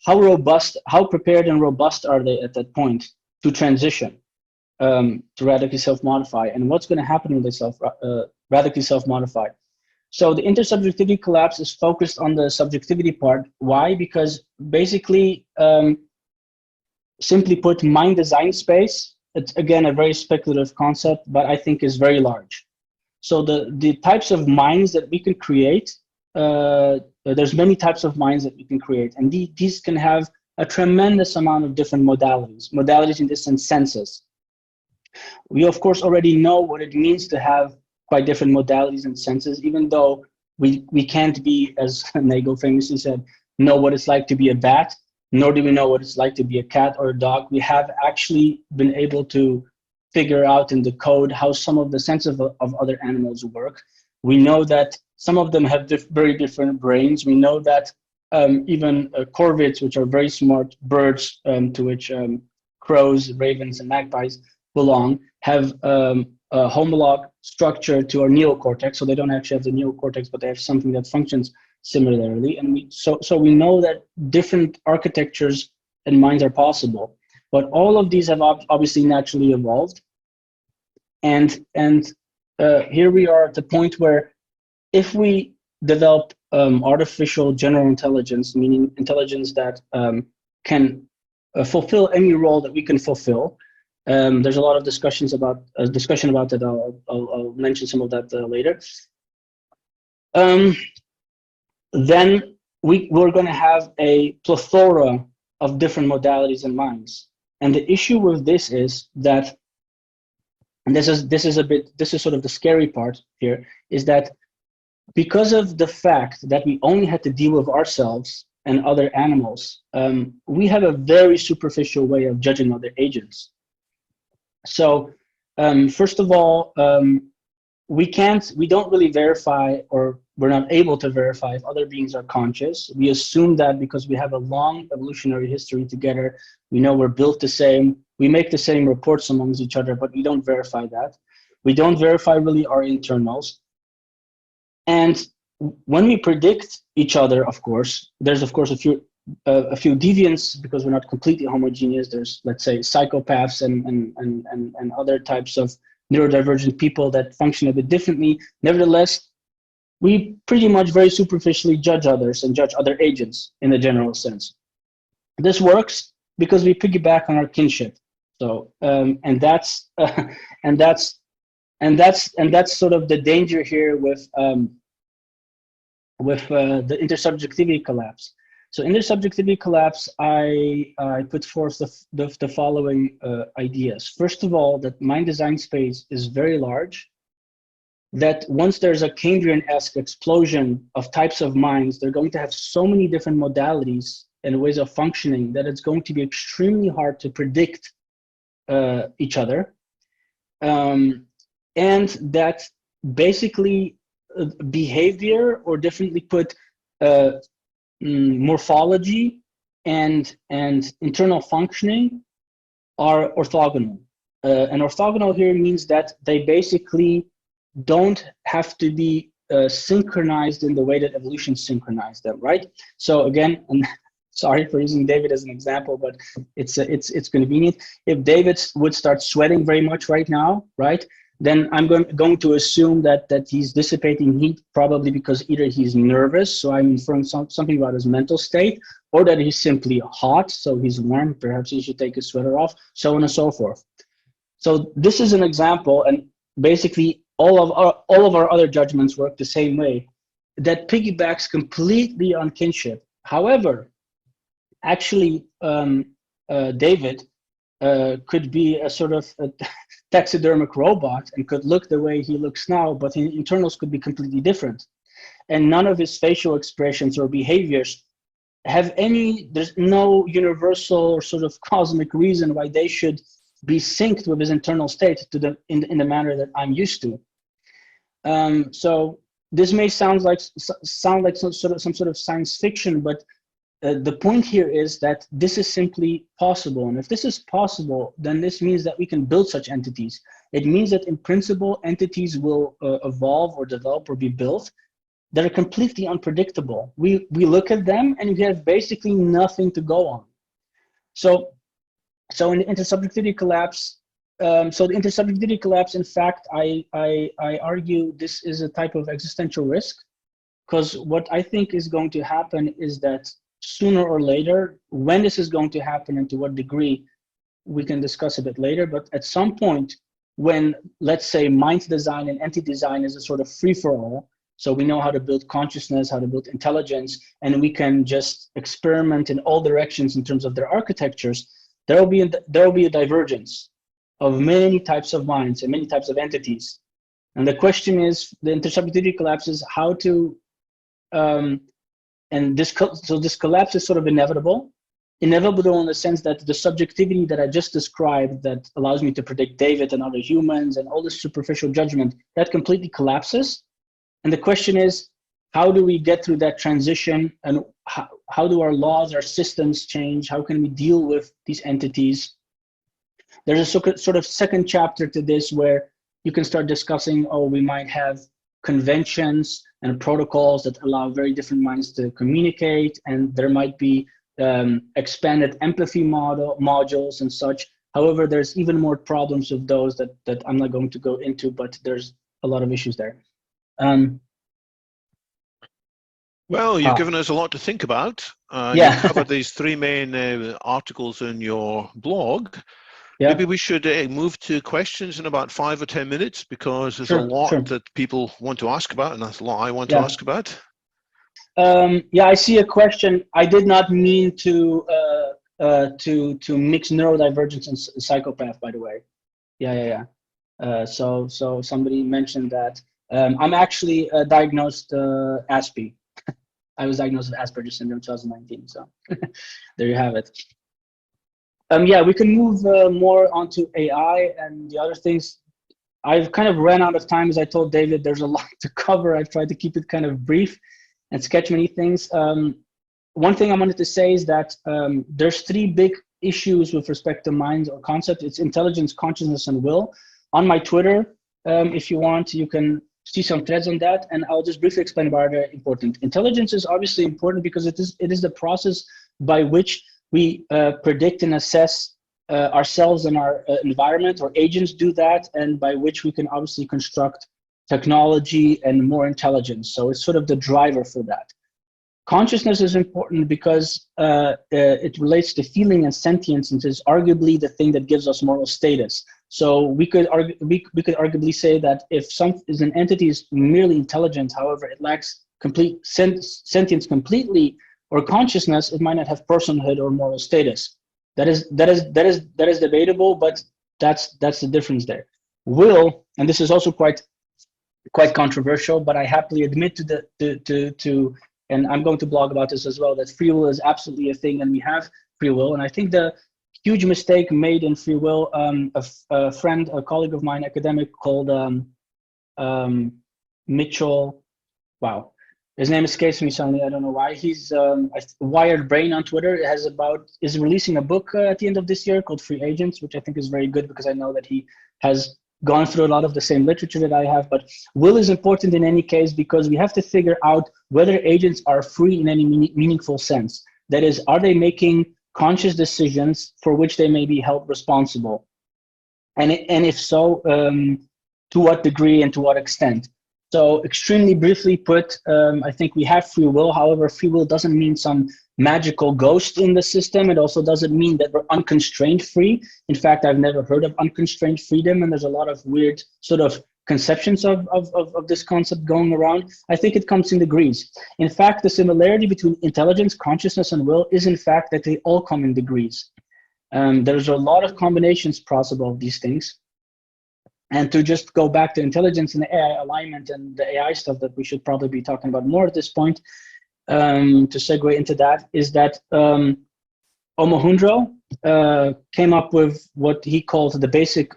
how prepared and robust are they at that point to transition to radically self-modify, and what's going to happen when they radically self-modify? So the intersubjectivity collapse is focused on the subjectivity part. Why? Because basically, simply put, mind design space, it's again a very speculative concept, but I think is very large. So the types of minds that we can create, there's many types of minds that we can create, and these can have a tremendous amount of different modalities in this sense, senses. We of course already know what it means to have quite different modalities and senses, even though we can't be, as Nagel famously said, know what it's like to be a bat, nor do we know what it's like to be a cat or a dog. We have actually been able to figure out in the code how some of the senses of other animals work. We know that some of them have very different brains. We know that even corvids, which are very smart birds, to which crows, ravens, and magpies belong, have a homolog structure to our neocortex. So they don't actually have the neocortex, but they have something that functions similarly. And so we know that different architectures and minds are possible, but all of these have obviously naturally evolved. And here we are at the point where if we develop artificial general intelligence, meaning intelligence that can fulfill any role that we can fulfill, there's a lot of discussion about that. I'll mention some of that later. Then we're going to have a plethora of different modalities and minds. And the issue with this is that, and this is sort of the scary part here, is that because of the fact that we only had to deal with ourselves and other animals, we have a very superficial way of judging other agents. So first of all, we don't really verify, or we're not able to verify if other beings are conscious. We assume that because we have a long evolutionary history together, we know we're built the same, we make the same reports amongst each other, but we don't verify that. We don't verify really our internals. And when we predict each other, of course, there's of course a few deviants because we're not completely homogeneous. There's, let's say, psychopaths and other types of neurodivergent people that function a bit differently. Nevertheless, we pretty much very superficially judge others and judge other agents in a general sense. This works because we piggyback on our kinship. So and that's sort of the danger here with the intersubjectivity collapse. So in the subjectivity collapse, I put forth the following ideas. First of all, that mind design space is very large, that once there's a Cambrian-esque explosion of types of minds, they're going to have so many different modalities and ways of functioning that it's going to be extremely hard to predict each other. And that basically behavior, or differently put, morphology and internal functioning are orthogonal. And orthogonal here means that they basically don't have to be synchronized in the way that evolution synchronized them, right? So again, and sorry for using David as an example, but it's convenient. If David would start sweating very much right now, right, then I'm going to assume that he's dissipating heat, probably because either he's nervous, so I'm inferring something about his mental state, or that he's simply hot, so he's warm, perhaps he should take his sweater off, so on and so forth. So this is an example, and basically all of our other judgments work the same way, that piggybacks completely on kinship. However, actually, David could be a sort of taxidermic robot and could look the way he looks now, but his internals could be completely different. And none of his facial expressions or behaviors have any, there's no universal or sort of cosmic reason why they should be synced with his internal state to the in the manner that I'm used to. So this may sound like some sort of science fiction, but the point here is that this is simply possible. And if this is possible, then this means that we can build such entities. It means that in principle, entities will evolve or develop or be built that are completely unpredictable. We look at them and we have basically nothing to go on. So in the intersubjectivity collapse, in fact, I argue this is a type of existential risk, because what I think is going to happen is that sooner or later, when this is going to happen and to what degree, we can discuss a bit later, but at some point when, let's say, mind design and entity design is a sort of free-for-all, so we know how to build consciousness, how to build intelligence, and we can just experiment in all directions in terms of their architectures, there will be a divergence of many types of minds and many types of entities. And the question is, the intersubjectivity collapse is how to, so this collapse is sort of inevitable in the sense that the subjectivity that I just described that allows me to predict David and other humans and all this superficial judgment, that completely collapses. And the question is, how do we get through that transition, and how do our laws, our systems change? How can we deal with these entities? There's a sort of second chapter to this where you can start discussing, oh, we might have conventions and protocols that allow very different minds to communicate, and there might be expanded empathy modules and such. However, there's even more problems with those that I'm not going to go into, but there's a lot of issues there. Well, you've given us a lot to think about. Yeah. You covered these three main articles in your blog. Yeah. Maybe we should move to questions in about 5 or 10 minutes, because there's a lot that people want to ask about, and that's a lot I want to ask about. Yeah, I see a question. I did not mean to mix neurodivergence and psychopath, by the way. Yeah. So somebody mentioned that. I'm actually diagnosed ASPE. I was diagnosed with Asperger's syndrome in 2019. So there you have it. Yeah, we can move more onto AI and the other things. I've kind of ran out of time, as I told David. There's a lot to cover. I've tried to keep it kind of brief and sketch many things. One thing I wanted to say is that there's three big issues with respect to mind or concept. It's intelligence, consciousness, and will. On my Twitter, if you want, you can see some threads on that, and I'll just briefly explain why they're important. Intelligence is obviously important because it is the process by which we predict and assess ourselves and our environment, or agents do that, and by which we can obviously construct technology and more intelligence. So it's sort of the driver for that. Consciousness is important because it relates to feeling and sentience, and is arguably the thing that gives us moral status. So we could arguably say that if an entity is merely intelligent, however, it lacks complete sentience completely, or consciousness, it might not have personhood or moral status. That is debatable, but that's the difference there. Will, and this is also quite controversial, but I happily admit to and I'm going to blog about this as well, that free will is absolutely a thing, and we have free will. And I think the huge mistake made in free will, a colleague of mine, academic called Mitchell, wow, his name escapes me suddenly, I don't know why. He's Wired Brain on Twitter, is releasing a book at the end of this year called Free Agents, which I think is very good, because I know that he has gone through a lot of the same literature that I have. But will is important in any case, because we have to figure out whether agents are free in any meaningful sense. That is, are they making conscious decisions for which they may be held responsible? And if so, to what degree and to what extent? So extremely briefly put, I think we have free will. However, free will doesn't mean some magical ghost in the system. It also doesn't mean that we're unconstrained free. In fact, I've never heard of unconstrained freedom, and there's a lot of weird sort of conceptions of this concept going around. I think it comes in degrees. In fact, the similarity between intelligence, consciousness, and will is in fact that they all come in degrees. There's a lot of combinations possible of these things. And to just go back to intelligence and AI alignment and the AI stuff that we should probably be talking about more at this point, to segue into that, is that Omohundro came up with what he calls the basic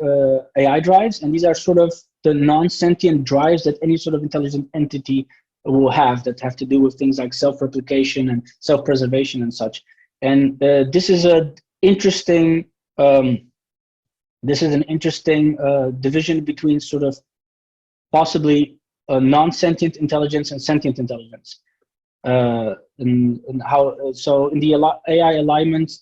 AI drives. And these are sort of the non-sentient drives that any sort of intelligent entity will have, that have to do with things like self-replication and self-preservation and such. And this is an interesting division between sort of possibly non-sentient intelligence and sentient intelligence. And how, so in the AI alignment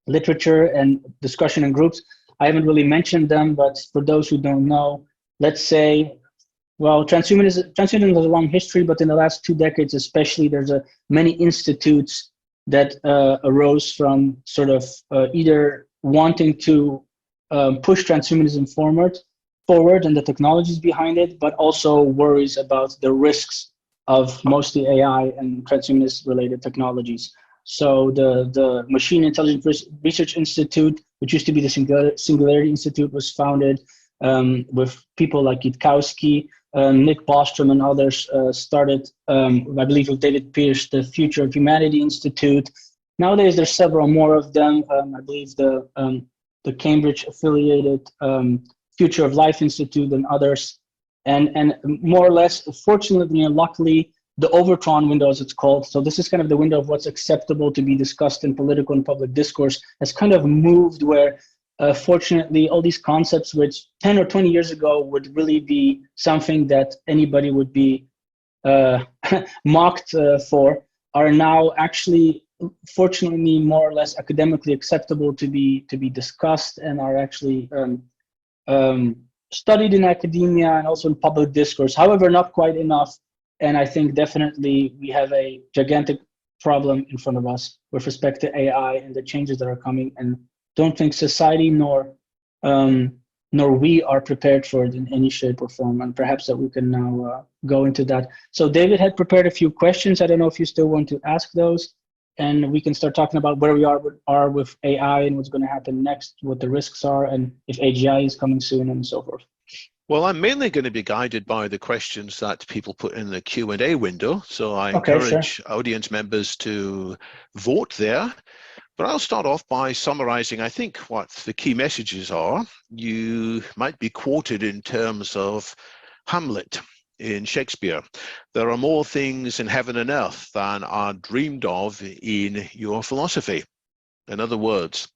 literature and discussion in groups, I haven't really mentioned them, but for those who don't know, let's say, well, transhumanism has a long history, but in the last 2 decades especially, there's many institutes that arose from sort of either wanting to push transhumanism forward and the technologies behind it, but also worries about the risks of mostly AI and transhumanist related technologies. So the Machine Intelligence Research Institute, which used to be the Singularity Institute, was founded with people like Itkowski, Nick Bostrom and others started, I believe with David Pierce, the Future of Humanity Institute. Nowadays, there's several more of them. I believe the Cambridge affiliated Future of Life Institute and others. And more or less, fortunately and luckily, the Overtron window, as it's called, so this is kind of the window of what's acceptable to be discussed in political and public discourse, has kind of moved where, fortunately, all these concepts, which 10 or 20 years ago would really be something that anybody would be mocked for, are now actually, fortunately, more or less academically acceptable to be discussed, and are actually studied in academia and also in public discourse. However, not quite enough. And I think definitely we have a gigantic problem in front of us with respect to AI and the changes that are coming, and don't think society nor we are prepared for it in any shape or form. And perhaps that we can now go into that. So David had prepared a few questions. I don't know if you still want to ask those, and we can start talking about where we are with AI and what's going to happen next, what the risks are, and if AGI is coming soon and so forth. Well, I'm mainly going to be guided by the questions that people put in the Q&A window. So I encourage audience members to vote there. But I'll start off by summarizing, I think, what the key messages are. You might be quoted in terms of Hamlet in Shakespeare. There are more things in heaven and earth than are dreamed of in your philosophy. In other words,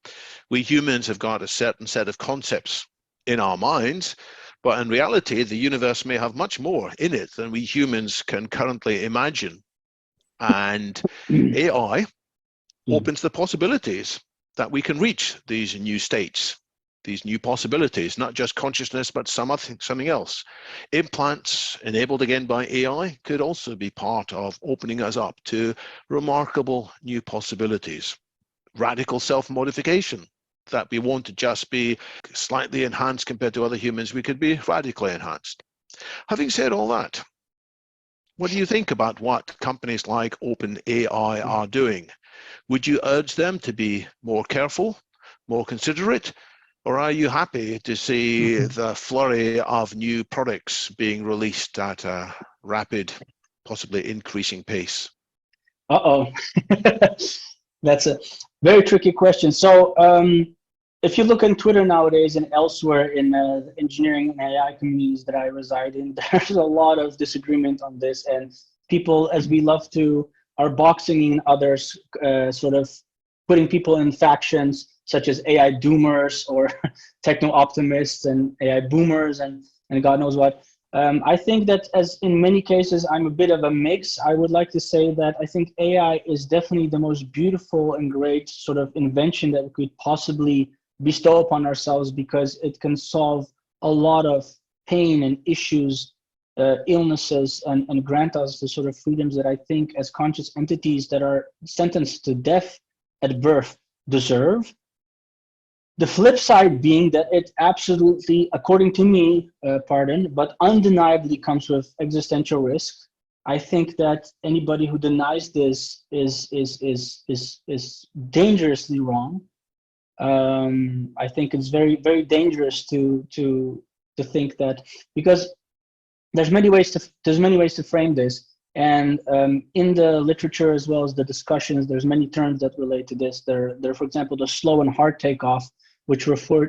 we humans have got a certain set of concepts in our minds, but in reality, the universe may have much more in it than we humans can currently imagine. And AI opens the possibilities that we can reach these new states, these new possibilities, not just consciousness, but something else. Implants enabled again by AI could also be part of opening us up to remarkable new possibilities. Radical self-modification, that we won't just be slightly enhanced compared to other humans, we could be radically enhanced. Having said all that, what do you think about what companies like OpenAI are doing? Would you urge them to be more careful, more considerate, or are you happy to see the flurry of new products being released at a rapid, possibly increasing pace? That's a very tricky question. So if you look on Twitter nowadays and elsewhere in the engineering and AI communities that I reside in, there's a lot of disagreement on this, and people, as we love to, are boxing in others, sort of putting people in factions such as AI doomers or techno optimists and AI boomers and God knows what. I think that, as in many cases, I'm a bit of a mix. I would like to say that I think AI is definitely the most beautiful and great sort of invention that we could possibly bestow upon ourselves, because it can solve a lot of pain and issues, illnesses, and grant us the sort of freedoms that I think as conscious entities that are sentenced to death at birth deserve. The flip side being that it absolutely, according to me, but undeniably comes with existential risk. I think that anybody who denies this is dangerously wrong. I think it's very, very dangerous to think that, because there's many ways to frame this. And in the literature, as well as the discussions, there's many terms that relate to this. There, for example, the slow and hard takeoff, which refer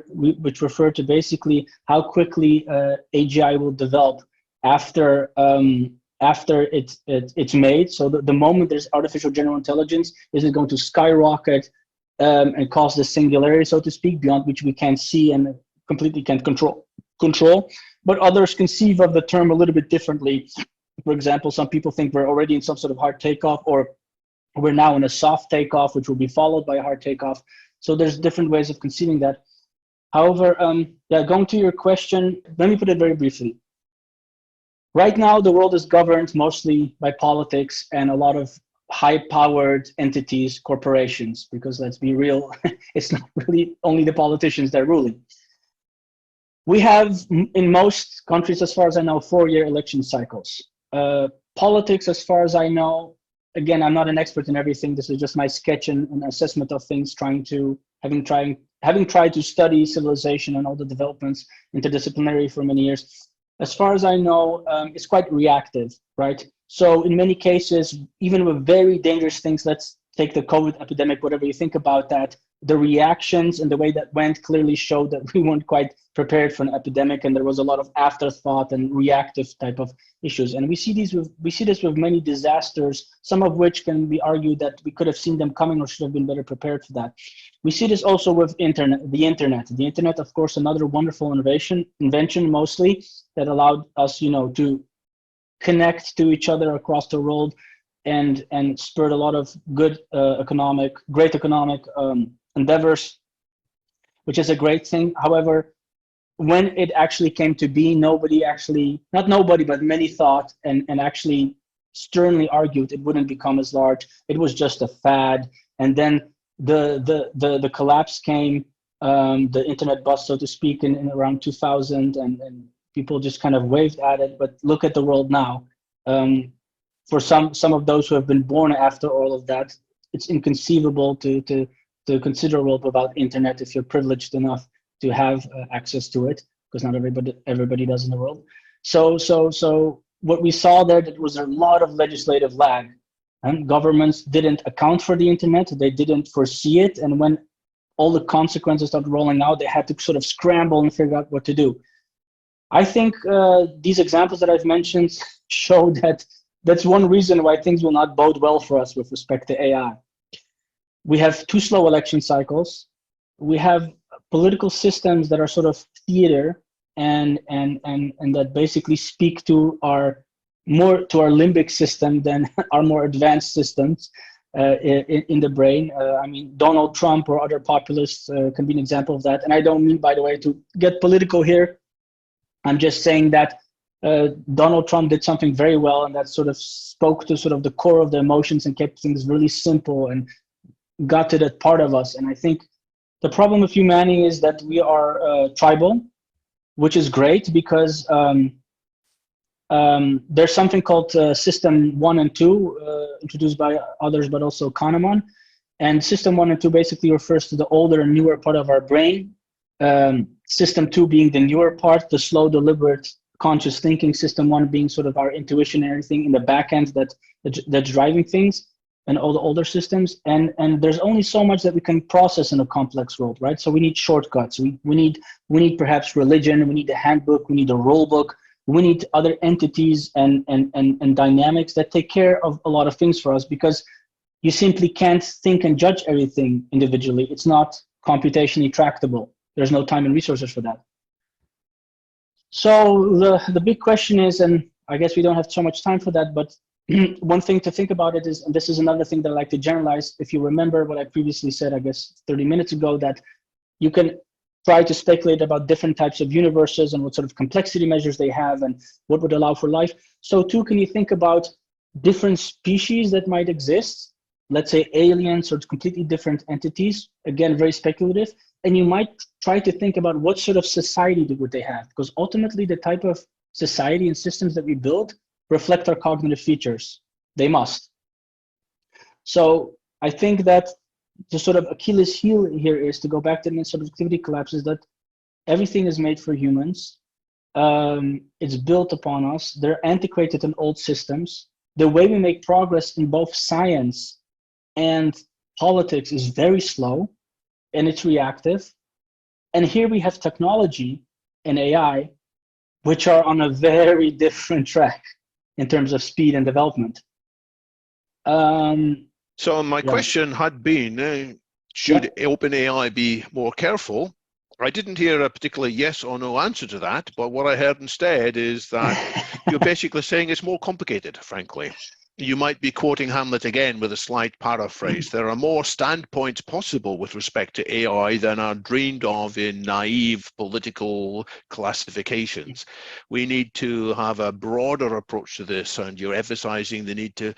to basically how quickly AGI will develop after it's made. So the moment there's artificial general intelligence, is it going to skyrocket and cause the singularity, so to speak, beyond which we can't see and completely can't control. But others conceive of the term a little bit differently. For example, some people think we're already in some sort of hard takeoff, or we're now in a soft takeoff, which will be followed by a hard takeoff. So there's different ways of conceiving that. However, yeah, going to your question, let me put it very briefly. Right now, the world is governed mostly by politics and a lot of high-powered entities, corporations, because let's be real, it's not really only the politicians that are ruling. We have, in most countries, as far as I know, 4-year election cycles. Politics, as far as I know, again, I'm not an expert in everything. This is just my sketch and assessment of things, having tried to study civilization and all the developments interdisciplinary for many years. As far as I know, it's quite reactive, right? So in many cases, even with very dangerous things, let's take the COVID epidemic, whatever you think about that, the reactions and the way that went clearly showed that we weren't quite prepared for an epidemic, and there was a lot of afterthought and reactive type of issues. And we see this with many disasters, some of which can be argued that we could have seen them coming or should have been better prepared for that. We see this also with the internet, of course, another wonderful invention mostly, that allowed us, to connect to each other across the world, and spurred a lot of good great economic endeavors, which is a great thing. However, when it actually came to be, but many thought and actually sternly argued it wouldn't become as large. It was just a fad. And then the collapse came, the internet bust, so to speak, in around 2000, and people just kind of waved at it. But look at the world now. For some of those who have been born after all of that, it's inconceivable to consider a world without internet if you're privileged enough to have access to it, because not everybody does in the world. So what we saw there, that was a lot of legislative lag, and governments didn't account for the internet, they didn't foresee it, and when all the consequences started rolling out, they had to sort of scramble and figure out what to do. I think these examples that I've mentioned show that that's one reason why things will not bode well for us with respect to AI. We have too slow election cycles. We have political systems that are sort of theater and that basically speak to our limbic system than our more advanced systems in the brain. I mean, Donald Trump or other populists can be an example of that. And I don't mean, by the way, to get political here. I'm just saying that Donald Trump did something very well, and that sort of spoke to sort of the core of the emotions and kept things really simple and got to that part of us. And I think the problem with humanity is that we are tribal, which is great because there's something called System 1 and 2, introduced by others, but also Kahneman. And System 1 and 2 basically refers to the older and newer part of our brain. System 2 being the newer part, the slow, deliberate, conscious thinking. System 1 being sort of our intuition and everything in the back end that's driving things, and all the older systems. And there's only so much that we can process in a complex world, right? So we need shortcuts. We need perhaps religion. We need a handbook. We need a rule book. We need other entities and dynamics that take care of a lot of things for us, because you simply can't think and judge everything individually. It's not computationally tractable. There's no time and resources for that. So the big question is, and I guess we don't have so much time for that, but one thing to think about it is, and this is another thing that I like to generalize, if you remember what I previously said, I guess 30 minutes ago, that you can try to speculate about different types of universes and what sort of complexity measures they have and what would allow for life. So too, can you think about different species that might exist, let's say aliens or completely different entities, again, very speculative, and you might try to think about what sort of society would they have, because ultimately the type of society and systems that we build reflect our cognitive features. They must. So I think that the sort of Achilles heel here is, to go back to the sort of activity collapse, is that everything is made for humans. It's built upon us. They're antiquated and old systems. The way we make progress in both science and politics is very slow, and it's reactive. And here we have technology and AI, which are on a very different track in terms of speed and development. So my question had been, should OpenAI be more careful? I didn't hear a particular yes or no answer to that, but what I heard instead is that you're basically saying it's more complicated, frankly. You might be quoting Hamlet again with a slight paraphrase. There are more standpoints possible with respect to AI than are dreamed of in naive political classifications. We need to have a broader approach to this, and you're emphasizing the need to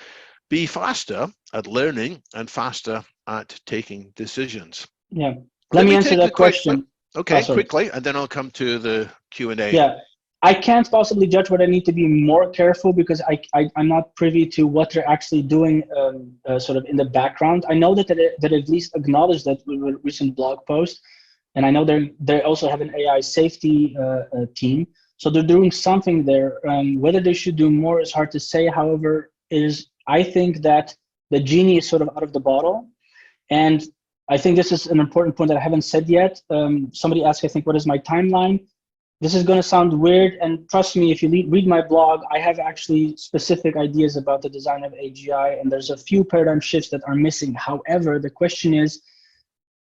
be faster at learning and faster at taking decisions. Yeah. Let me answer that question. Okay, quickly, and then I'll come to the Q&A. Yeah, I can't possibly judge what I need to be more careful, because I'm not privy to what they're actually doing sort of in the background. I know that they at least acknowledged that with a recent blog post, and I know they also have an AI safety team. So they're doing something there. Whether they should do more is hard to say. However, I think that the genie is sort of out of the bottle. And I think this is an important point that I haven't said yet. Somebody asked, I think, what is my timeline? This is going to sound weird, and trust me, if you read my blog, I have actually specific ideas about the design of AGI, and there's a few paradigm shifts that are missing. However, the question is,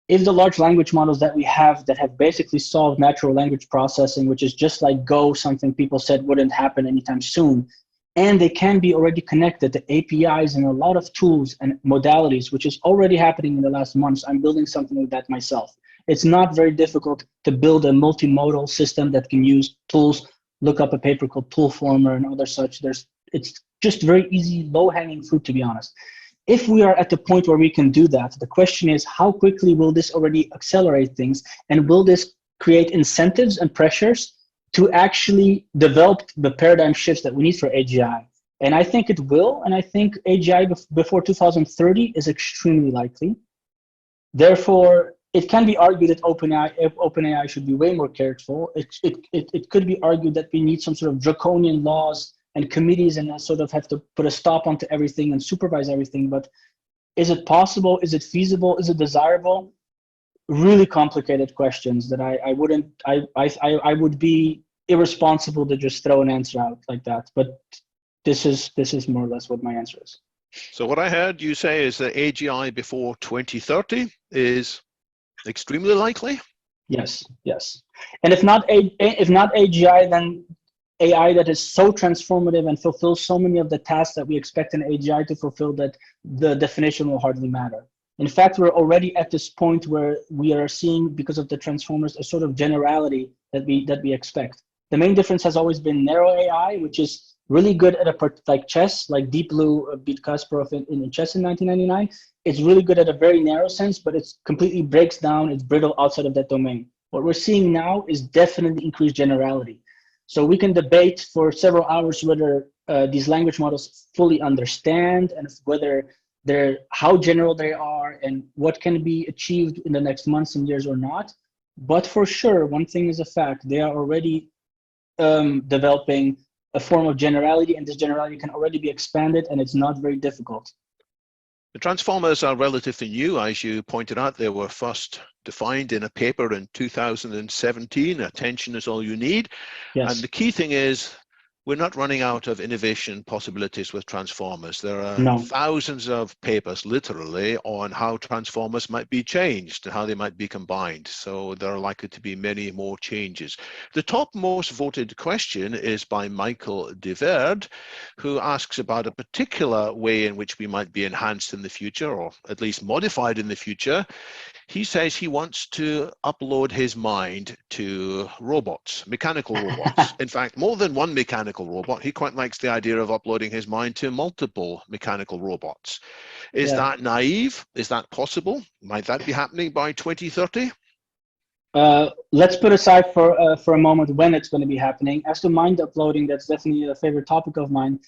if the large language models that we have that have basically solved natural language processing, which is just like Go, something people said wouldn't happen anytime soon, and they can be already connected to APIs and a lot of tools and modalities, which is already happening in the last months. I'm building something like that myself. It's not very difficult to build a multimodal system that can use tools, look up a paper called Toolformer and other such. It's just very easy, low-hanging fruit, to be honest. If we are at the point where we can do that, the question is, how quickly will this already accelerate things? And will this create incentives and pressures to actually develop the paradigm shifts that we need for AGI? And I think it will, and I think AGI before 2030 is extremely likely. Therefore, it can be argued that OpenAI should be way more careful. It could be argued that we need some sort of draconian laws and committees and sort of have to put a stop onto everything and supervise everything. But is it possible? Is it feasible? Is it desirable? Really complicated questions that I would be irresponsible to just throw an answer out like that. But this is more or less what my answer is. So what I heard you say is that AGI before 2030 is extremely likely? Yes. And if not AGI, then AI that is so transformative and fulfills so many of the tasks that we expect an AGI to fulfill that the definition will hardly matter. In fact, we're already at this point where we are seeing, because of the transformers, a sort of generality that we expect. The main difference has always been narrow AI, which is really good at a part like chess, like Deep Blue beat Kasparov in chess in 1999. It's really good at a very narrow sense, but it completely breaks down, it's brittle outside of that domain. What we're seeing now is definitely increased generality. So we can debate for several hours whether these language models fully understand and whether how general they are and what can be achieved in the next months and years or not. But for sure, one thing is a fact: they are already developing a form of generality, and this generality can already be expanded, and it's not very difficult. The transformers are relatively new, as you pointed out. They were first defined in a paper in 2017. Attention is all you need. Yes. And the key thing is, we're not running out of innovation possibilities with transformers. There are thousands of papers, literally, on how transformers might be changed and how they might be combined. So there are likely to be many more changes. The top most voted question is by Michael DeVerd, who asks about a particular way in which we might be enhanced in the future, or at least modified in the future. He says he wants to upload his mind to robots, mechanical robots. In fact, more than one mechanical robot. He quite likes the idea of uploading his mind to multiple mechanical robots. Is that naive? Is that possible? Might that be happening by 2030? Let's put aside for a moment when it's going to be happening. As to mind uploading, that's definitely a favorite topic of mine.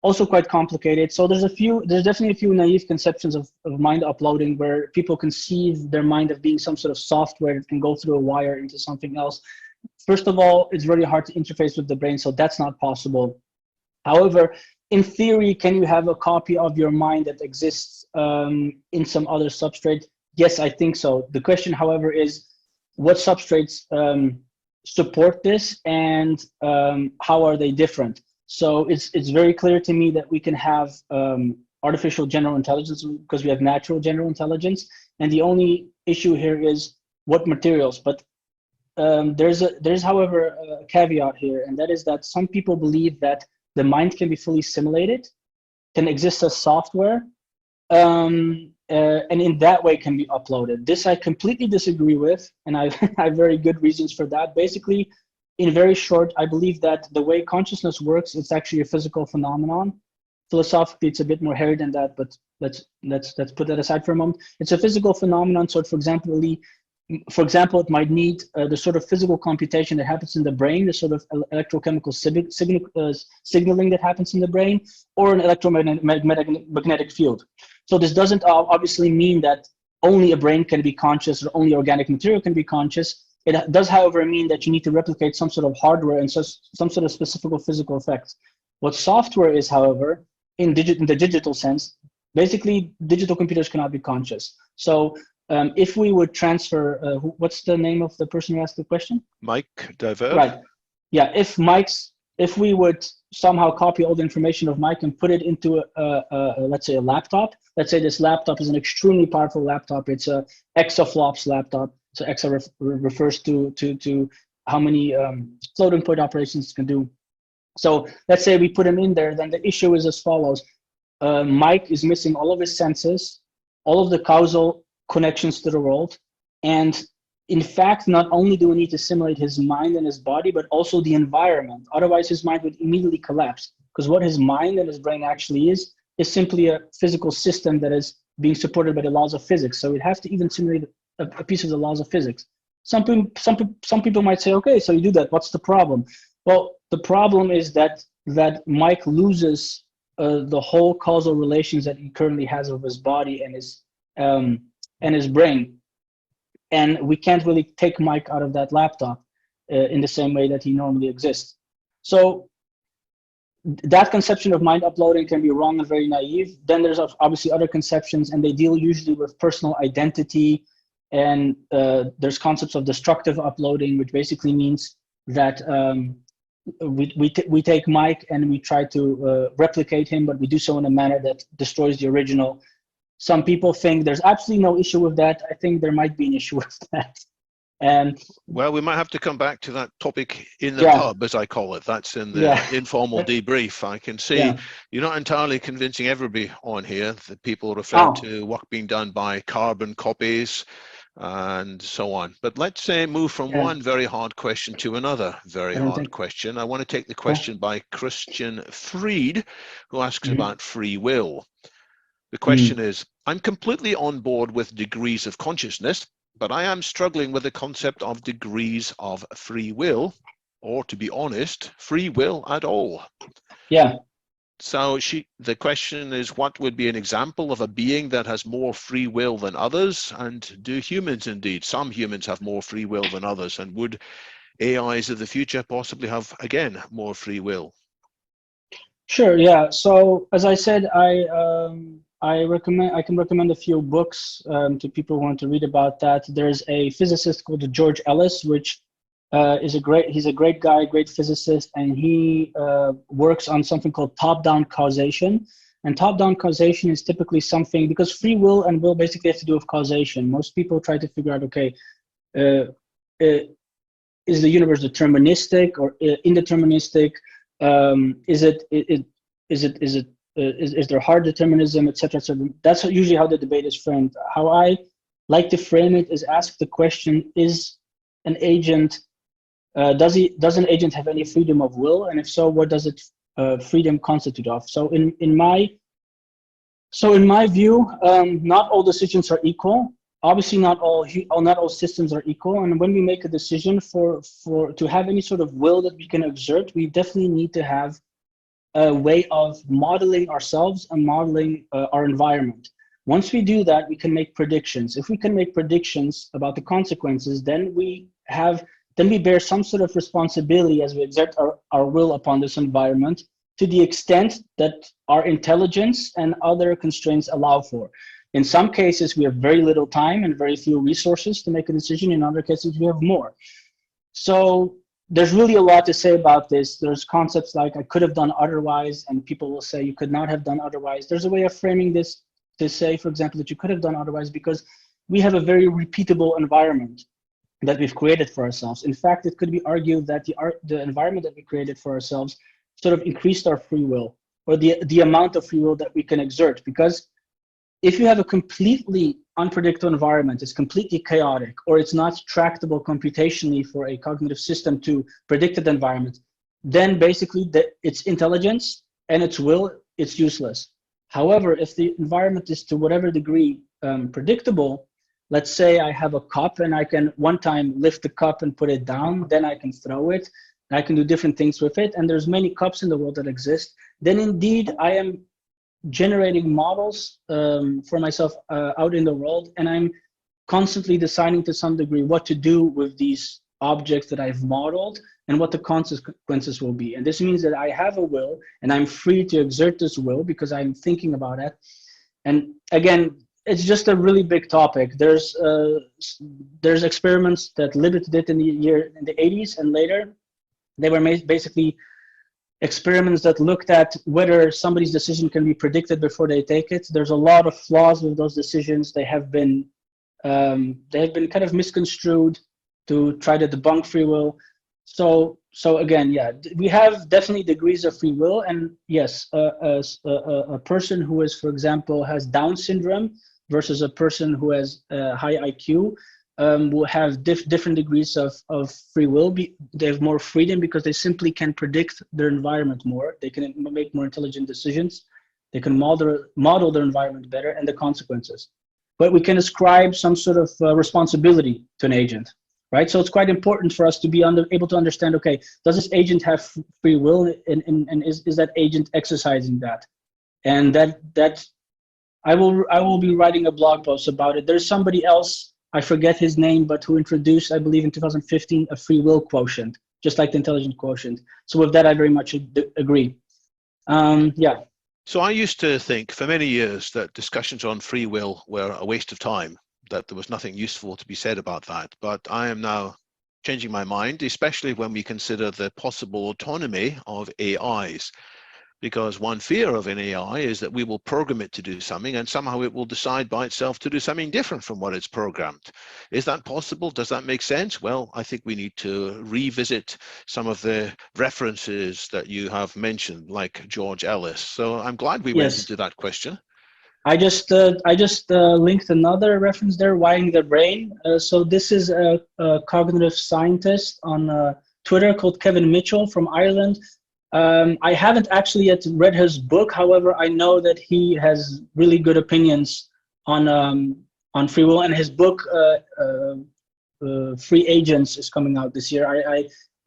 also quite complicated. So there's definitely a few naive conceptions of mind uploading, where people conceive their mind of being some sort of software that can go through a wire into something else. First of all, it's very hard to interface with the brain, so that's not possible. However, in theory, can you have a copy of your mind that exists in some other substrate? Yes, I think so. The question, however, is what substrates support this, and how are they different? So it's very clear to me that we can have artificial general intelligence because we have natural general intelligence, and the only issue here is what materials. But there's however a caveat here, and that is that some people believe that the mind can be fully simulated, can exist as software, and in that way can be uploaded. This I completely disagree with, and I have very good reasons for that. Basically, in very short, I believe that the way consciousness works, it's actually a physical phenomenon. Philosophically, it's a bit more hairy than that, but let's put that aside for a moment. It's a physical phenomenon. So, for example, it might need the sort of physical computation that happens in the brain, the sort of electrochemical signaling that happens in the brain, or an electromagnetic field. So this doesn't obviously mean that only a brain can be conscious or only organic material can be conscious. It does, however, mean that you need to replicate some sort of hardware and some sort of specific physical effects. What software is, however, in the digital sense, basically digital computers cannot be conscious. So if we would transfer, what's the name of the person who asked the question? Mike Diver. Right. Yeah. If we would somehow copy all the information of Mike and put it into let's say a laptop. Let's say this laptop is an extremely powerful laptop. It's a exaflops laptop. So exa refers to how many floating point operations it can do. So let's say we put him in there. Then the issue is as follows: Mike is missing all of his senses, all of the causal connections to the world, and in fact, not only do we need to simulate his mind and his body, but also the environment. Otherwise, his mind would immediately collapse, because what his mind and his brain actually is simply a physical system that is being supported by the laws of physics. So we'd have to even simulate a piece of the laws of physics. Some people might say, okay, so you do that. What's the problem? Well, the problem is that Mike loses the whole causal relations that he currently has with his body and his brain. And we can't really take Mike out of that laptop in the same way that he normally exists. So that conception of mind uploading can be wrong and very naive. Then there's obviously other conceptions, and they deal usually with personal identity. And there's concepts of destructive uploading, which basically means that we take Mike and we try to replicate him, but we do so in a manner that destroys the original. Some people think there's absolutely no issue with that. I think there might be an issue with that. And well, we might have to come back to that topic in the pub, as I call it. That's in the informal debrief. I can see you're not entirely convincing everybody on here. That people refer to work being done by carbon copies and so on. But let's say move from one very hard question to another very hard question. I want to take the question by Christian Fried, who asks about free will. The question is, I'm completely on board with degrees of consciousness, but I am struggling with the concept of degrees of free will, or to be honest, free will at all. Yeah. So the question is, what would be an example of a being that has more free will than others? And do humans indeed, some humans have more free will than others? And would AIs of the future possibly have, again, more free will? Sure, yeah. So as I said, I can recommend a few books to people who want to read about that. There's a physicist called George Ellis, which he's a great guy, great physicist, and he works on something called top-down causation. And top-down causation is typically something, because free will and will basically have to do with causation. Most people try to figure out, okay, is the universe deterministic or indeterministic? Is there hard determinism, etc., etc.? That's usually how the debate is framed. How I like to frame it is ask the question: is an agent does an agent have any freedom of will, and if so, what does it freedom constitute of? So in my view, not all decisions are equal. Obviously, not all systems are equal, and when we make a decision to have any sort of will that we can exert, we definitely need to have a way of modeling ourselves and modeling our environment. Once we do that, we can make predictions. If we can make predictions about the consequences, then we bear some sort of responsibility as we exert our will upon this environment to the extent that our intelligence and other constraints allow for. In some cases, we have very little time and very few resources to make a decision. In other cases, we have more. So there's really a lot to say about this. There's concepts like I could have done otherwise, and people will say you could not have done otherwise. There's a way of framing this to say, for example, that you could have done otherwise because we have a very repeatable environment that we've created for ourselves. In fact, it could be argued that the environment that we created for ourselves sort of increased our free will, or the amount of free will that we can exert. Because if you have a completely unpredictable environment, it's completely chaotic, or it's not tractable computationally for a cognitive system to predict the environment, then basically its intelligence and its will, it's useless. However, if the environment is to whatever degree predictable, let's say I have a cup and I can one time lift the cup and put it down, then I can throw it, and I can do different things with it, and there's many cups in the world that exist, then indeed I am generating models for myself out in the world, and I'm constantly deciding to some degree what to do with these objects that I've modeled and what the consequences will be. And this means that I have a will and I'm free to exert this will because I'm thinking about it. And again, it's just a really big topic. There's experiments that Libet did in the 80s and later. They were basically experiments that looked at whether somebody's decision can be predicted before they take it. There's a lot of flaws with those decisions. They have been kind of misconstrued to try to debunk free will. So again, yeah, we have definitely degrees of free will, and yes, a person who is, for example, has Down syndrome versus a person who has high IQ will have different degrees of free will. They have more freedom because they simply can predict their environment more. They can make more intelligent decisions. They can model their environment better and the consequences. But we can ascribe some sort of responsibility to an agent, right? So it's quite important for us to be able to understand, okay, does this agent have free will, and is that agent exercising that? And that I will be writing a blog post about it. There's somebody else, I forget his name, but who introduced, I believe in 2015, a free will quotient, just like the intelligence quotient. So with that, I very much agree. Yeah. So I used to think for many years that discussions on free will were a waste of time, that there was nothing useful to be said about that. But I am now changing my mind, especially when we consider the possible autonomy of AIs. Because one fear of an AI is that we will program it to do something and somehow it will decide by itself to do something different from what it's programmed. Is that possible? Does that make sense? Well, I think we need to revisit some of the references that you have mentioned, like George Ellis. So I'm glad we went into that question. I just linked another reference there, Wiring the Brain. So this is a cognitive scientist on Twitter called Kevin Mitchell from Ireland. I haven't actually yet read his book. However, I know that he has really good opinions on free will, and his book Free Agents is coming out this year.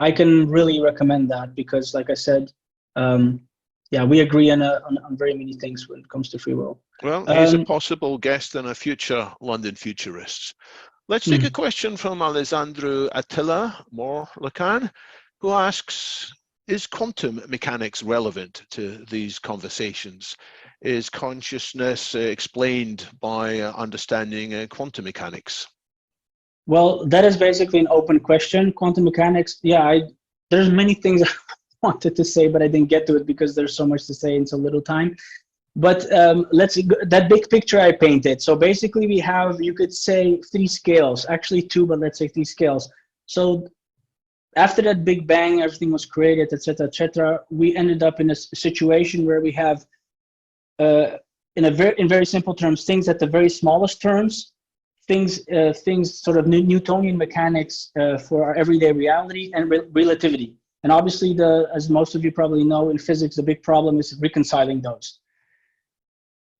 I can really recommend that because, like I said, yeah, we agree on very many things when it comes to free will. Well, he's a possible guest in a future London Futurists. Let's take a question from Alessandro Attila Morlacan, who asks, is quantum mechanics relevant to these conversations? Is consciousness explained by understanding quantum mechanics? Well, that is basically an open question. Quantum mechanics, yeah, there's many things I wanted to say, but I didn't get to it because there's so much to say in so little time. But that big picture I painted. So basically we have, you could say, 3 scales, actually 2, but let's say 3 scales. So after that Big Bang, everything was created, etc., etc. We ended up in a situation where we have, in very simple terms, things at the very smallest terms, things sort of Newtonian mechanics for our everyday reality, and relativity. And obviously, as most of you probably know, in physics, the big problem is reconciling those.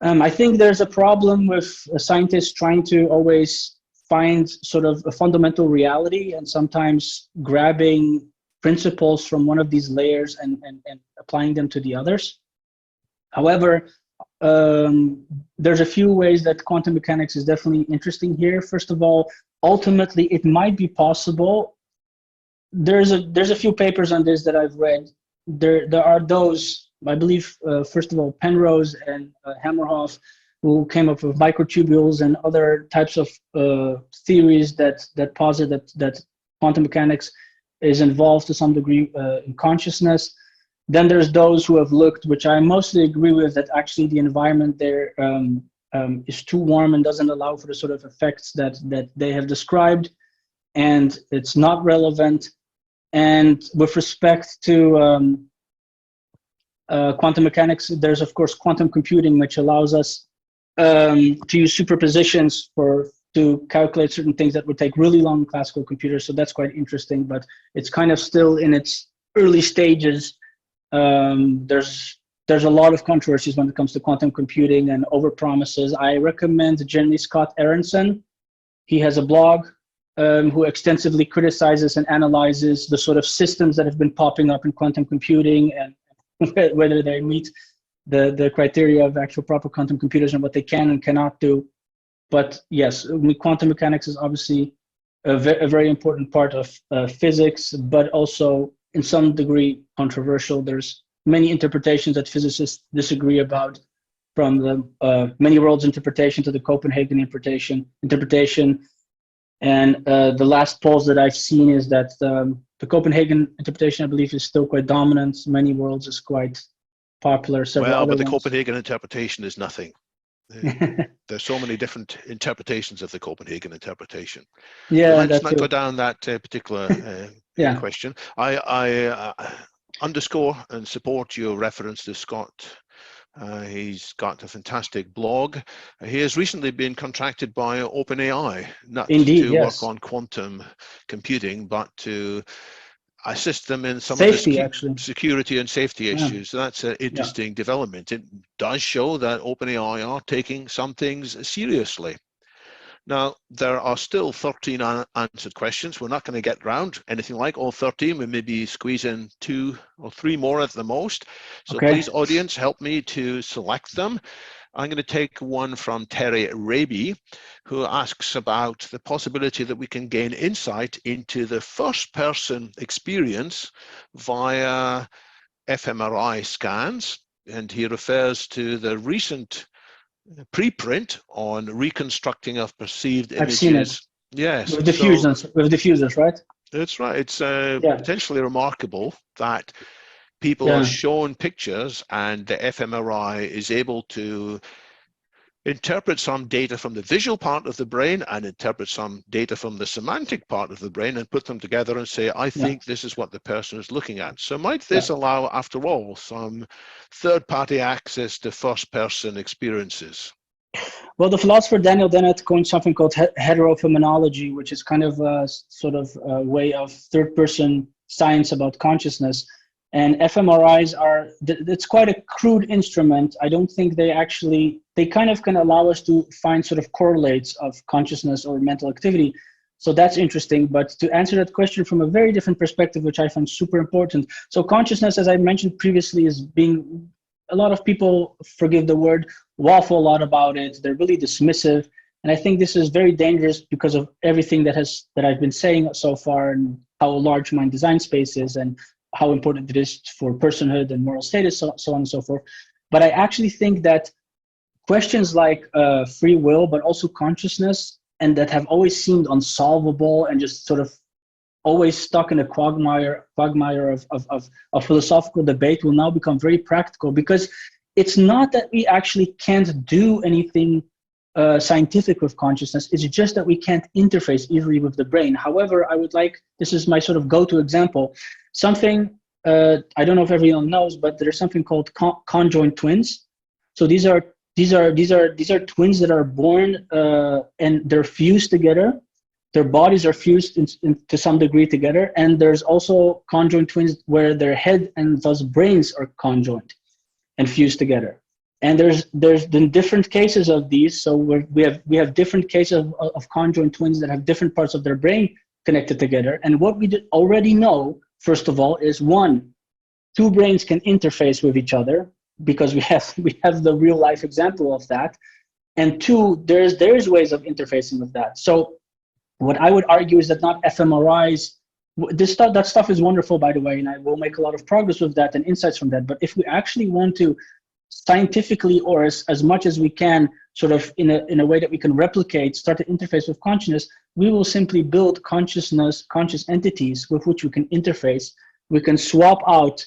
I think there's a problem with scientists trying to always find sort of a fundamental reality and sometimes grabbing principles from one of these layers and applying them to the others. However, there's a few ways that quantum mechanics is definitely interesting here. First of all, ultimately, it might be possible. There's a few papers on this that I've read. There are those, I believe, first of all, Penrose and Hammerhoff, who came up with microtubules and other types of theories that posit that quantum mechanics is involved to some degree in consciousness. Then there's those who have looked, which I mostly agree with, that actually the environment there is too warm and doesn't allow for the sort of effects that they have described, and it's not relevant. And with respect to quantum mechanics, there's of course quantum computing, which allows us to use superpositions to calculate certain things that would take really long in classical computers. So that's quite interesting, but it's kind of still in its early stages. There's a lot of controversies when it comes to quantum computing and overpromises. I recommend generally Scott Aronson. He has a blog who extensively criticizes and analyzes the sort of systems that have been popping up in quantum computing and whether they meet the criteria of actual proper quantum computers and what they can and cannot do. But yes, quantum mechanics is obviously a very important part of physics, but also in some degree controversial. There's many interpretations that physicists disagree about, from the many worlds interpretation to the Copenhagen interpretation. And the last polls that I've seen is that the Copenhagen interpretation, I believe, is still quite dominant. Many worlds is quite popular. Well, but the Copenhagen interpretation is nothing. There's so many different interpretations of the Copenhagen interpretation. Yeah, let's not go down that particular question. I underscore and support your reference to Scott. He's got a fantastic blog. He has recently been contracted by OpenAI, not to work on quantum computing, but to assist them in some safety, of the security and safety issues. So that's an interesting development. It does show that OpenAI are taking some things seriously. Now, there are still 13 unanswered questions. We're not going to get around anything like all 13. We maybe squeeze in 2 or 3 more at the most. So please, audience, help me to select them. I'm going to take one from Terry Raby, who asks about the possibility that we can gain insight into the first-person experience via fMRI scans. And he refers to the recent preprint on reconstructing of perceived images. I've seen it. Yes. With diffusers, right? That's right. It's potentially remarkable that people are shown pictures and the fMRI is able to interpret some data from the visual part of the brain and interpret some data from the semantic part of the brain and put them together and say, I think this is what the person is looking at. So might this allow, after all, some third-party access to first-person experiences? Well, the philosopher Daniel Dennett coined something called heterophenomenology, which is kind of a sort of a way of third-person science about consciousness. And fMRIs it's quite a crude instrument. I don't think they kind of can allow us to find sort of correlates of consciousness or mental activity. So that's interesting. But to answer that question from a very different perspective, which I find super important. So consciousness, as I mentioned previously, is being, a lot of people, forgive the word, waffle a lot about it. They're really dismissive. And I think this is very dangerous because of everything that I've been saying so far, and how large mind design space is, and how important it is for personhood and moral status, so on and so forth. But I actually think that questions like free will, but also consciousness, and that have always seemed unsolvable and just sort of always stuck in a quagmire of philosophical debate, will now become very practical, because it's not that we actually can't do anything scientific with consciousness. It's just that we can't interface easily with the brain. However, I would like, this is my sort of go-to example, something I don't know if everyone knows, but there's something called conjoined twins. So these are twins that are born and they're fused together. Their bodies are fused to some degree together, and there's also conjoined twins where their head and thus brains are conjoined and fused together. And there's been different cases of these. So we have different cases of conjoined twins that have different parts of their brain connected together. And what we already know first of all, is one, two brains can interface with each other because we have the real life example of that. And two, there's ways of interfacing with that. So what I would argue is that not fMRIs, that stuff is wonderful, by the way, and I will make a lot of progress with that and insights from that. But if we actually want to scientifically, or as much as we can, sort of in a way that we can replicate, start to interface with consciousness, we will simply build conscious entities with which we can interface. We can swap out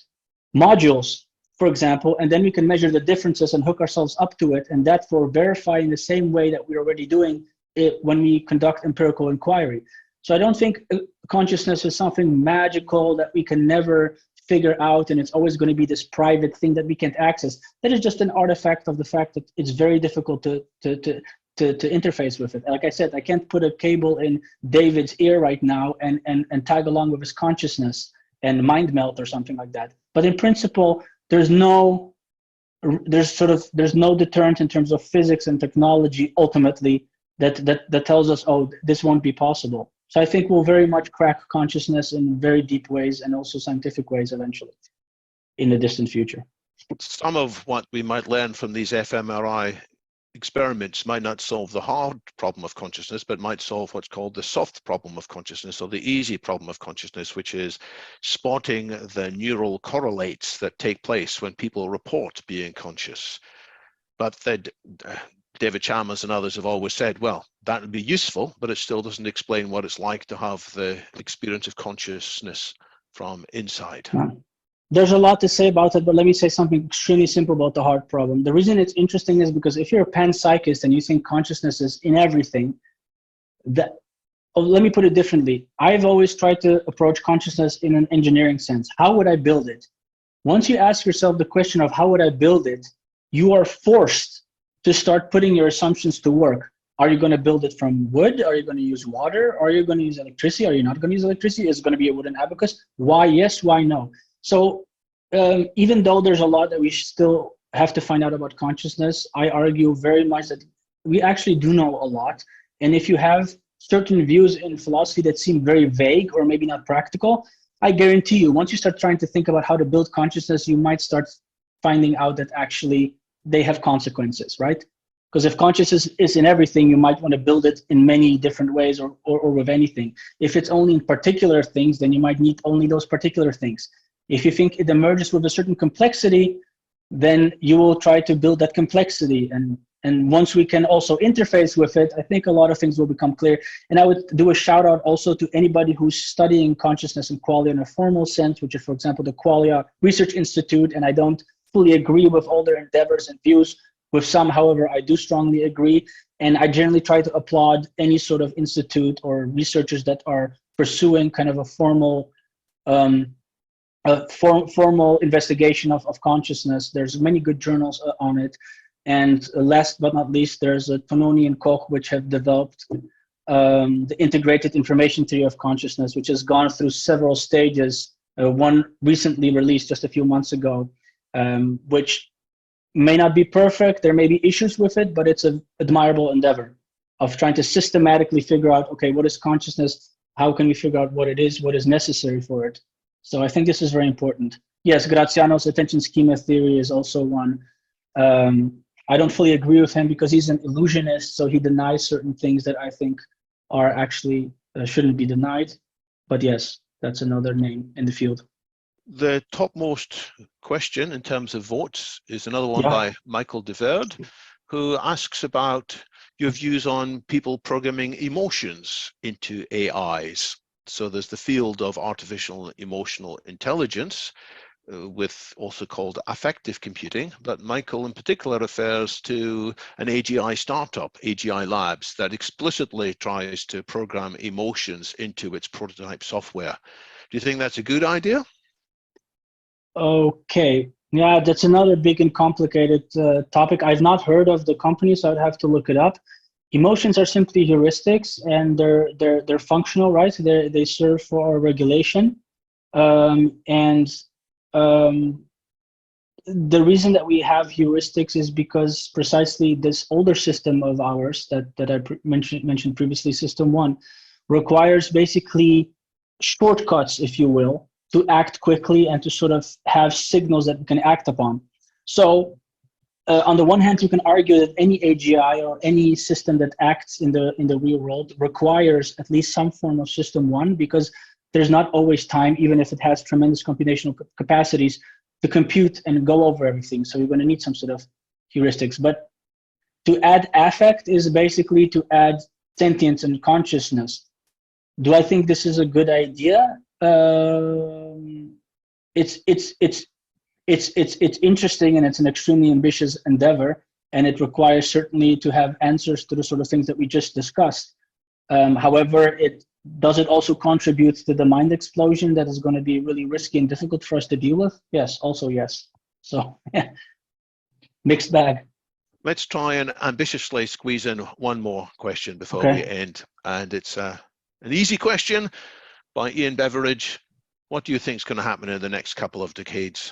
modules, for example, and then we can measure the differences and hook ourselves up to it, and that for verify in the same way that we're already doing it when we conduct empirical inquiry. So I don't think consciousness is something magical that we can never figure out, and it's always going to be this private thing that we can't access. That is just an artifact of the fact that it's very difficult to interface with it. Like I said, I can't put a cable in David's ear right now and tag along with his consciousness and mind melt or something like that. But in principle, there's no deterrent in terms of physics and technology ultimately that tells us, oh, this won't be possible. So I think we'll very much crack consciousness in very deep ways and also scientific ways eventually in the distant future. Some of what we might learn from these fMRI experiments might not solve the hard problem of consciousness, but might solve what's called the soft problem of consciousness, or the easy problem of consciousness, which is spotting the neural correlates that take place when people report being conscious. But David Chalmers and others have always said, well, that would be useful, but it still doesn't explain what it's like to have the experience of consciousness from inside. There's a lot to say about it, but let me say something extremely simple about the hard problem. The reason it's interesting is because if you're a panpsychist and you think consciousness is in everything, let me put it differently. I've always tried to approach consciousness in an engineering sense. How would I build it? Once you ask yourself the question of how would I build it, you are forced to start putting your assumptions to work. Are you going to build it from wood? Are you going to use water? Are you going to use electricity? Are you not going to use electricity? Is it going to be a wooden abacus? Why yes, why no? So even though there's a lot that we still have to find out about consciousness, I argue very much that we actually do know a lot. And if you have certain views in philosophy that seem very vague or maybe not practical, I guarantee you, once you start trying to think about how to build consciousness, you might start finding out that actually they have consequences, right? Because if consciousness is in everything, you might want to build it in many different ways or with anything. If it's only in particular things, then you might need only those particular things. If you think it emerges with a certain complexity, then you will try to build that complexity. And once we can also interface with it, I think a lot of things will become clear. And I would do a shout out also to anybody who's studying consciousness and qualia in a formal sense, which is, for example, the Qualia Research Institute. And I don't fully agree with all their endeavors and views. With some, however, I do strongly agree. And I generally try to applaud any sort of institute or researchers that are pursuing kind of a formal formal investigation of consciousness. There's many good journals on it. And last but not least, there's Tononi and Koch, which have developed the integrated information theory of consciousness, which has gone through several stages. One recently released just a few months ago, which may not be perfect. There may be issues with it, but it's an admirable endeavor of trying to systematically figure out, okay, what is consciousness? How can we figure out what it is, what is necessary for it? So I think this is very important. Yes, Graziano's attention schema theory is also one. I don't fully agree with him because he's an illusionist, so he denies certain things that I think are actually shouldn't be denied. But yes, that's another name in the field. The topmost question in terms of votes is another one by Michael de Verde, who asks about your views on people programming emotions into AIs. So there's the field of artificial emotional intelligence, with also called affective computing, but Michael in particular refers to an AGI startup, AGI Labs, that explicitly tries to program emotions into its prototype software. Do you think that's a good idea? Okay, yeah, that's another big and complicated topic. I've not heard of the company, so I'd have to look it up. Emotions are simply heuristics, and they're functional, right? They serve for regulation, the reason that we have heuristics is because precisely this older system of ours that I mentioned previously, system one, requires basically shortcuts, if you will, to act quickly and to sort of have signals that we can act upon. So on the one hand, you can argue that any AGI or any system that acts in the real world requires at least some form of system one, because there's not always time, even if it has tremendous computational capacities, to compute and go over everything. So you're going to need some sort of heuristics. But to add affect is basically to add sentience and consciousness. Do I think this is a good idea? It's interesting, and it's an extremely ambitious endeavor, and it requires certainly to have answers to the sort of things that we just discussed. However, does it also contribute to the mind explosion that is going to be really risky and difficult for us to deal with? Yes, also yes. So mixed bag. Let's try and ambitiously squeeze in one more question before we end. And it's an easy question by Ian Beveridge. What do you think is going to happen in the next couple of decades?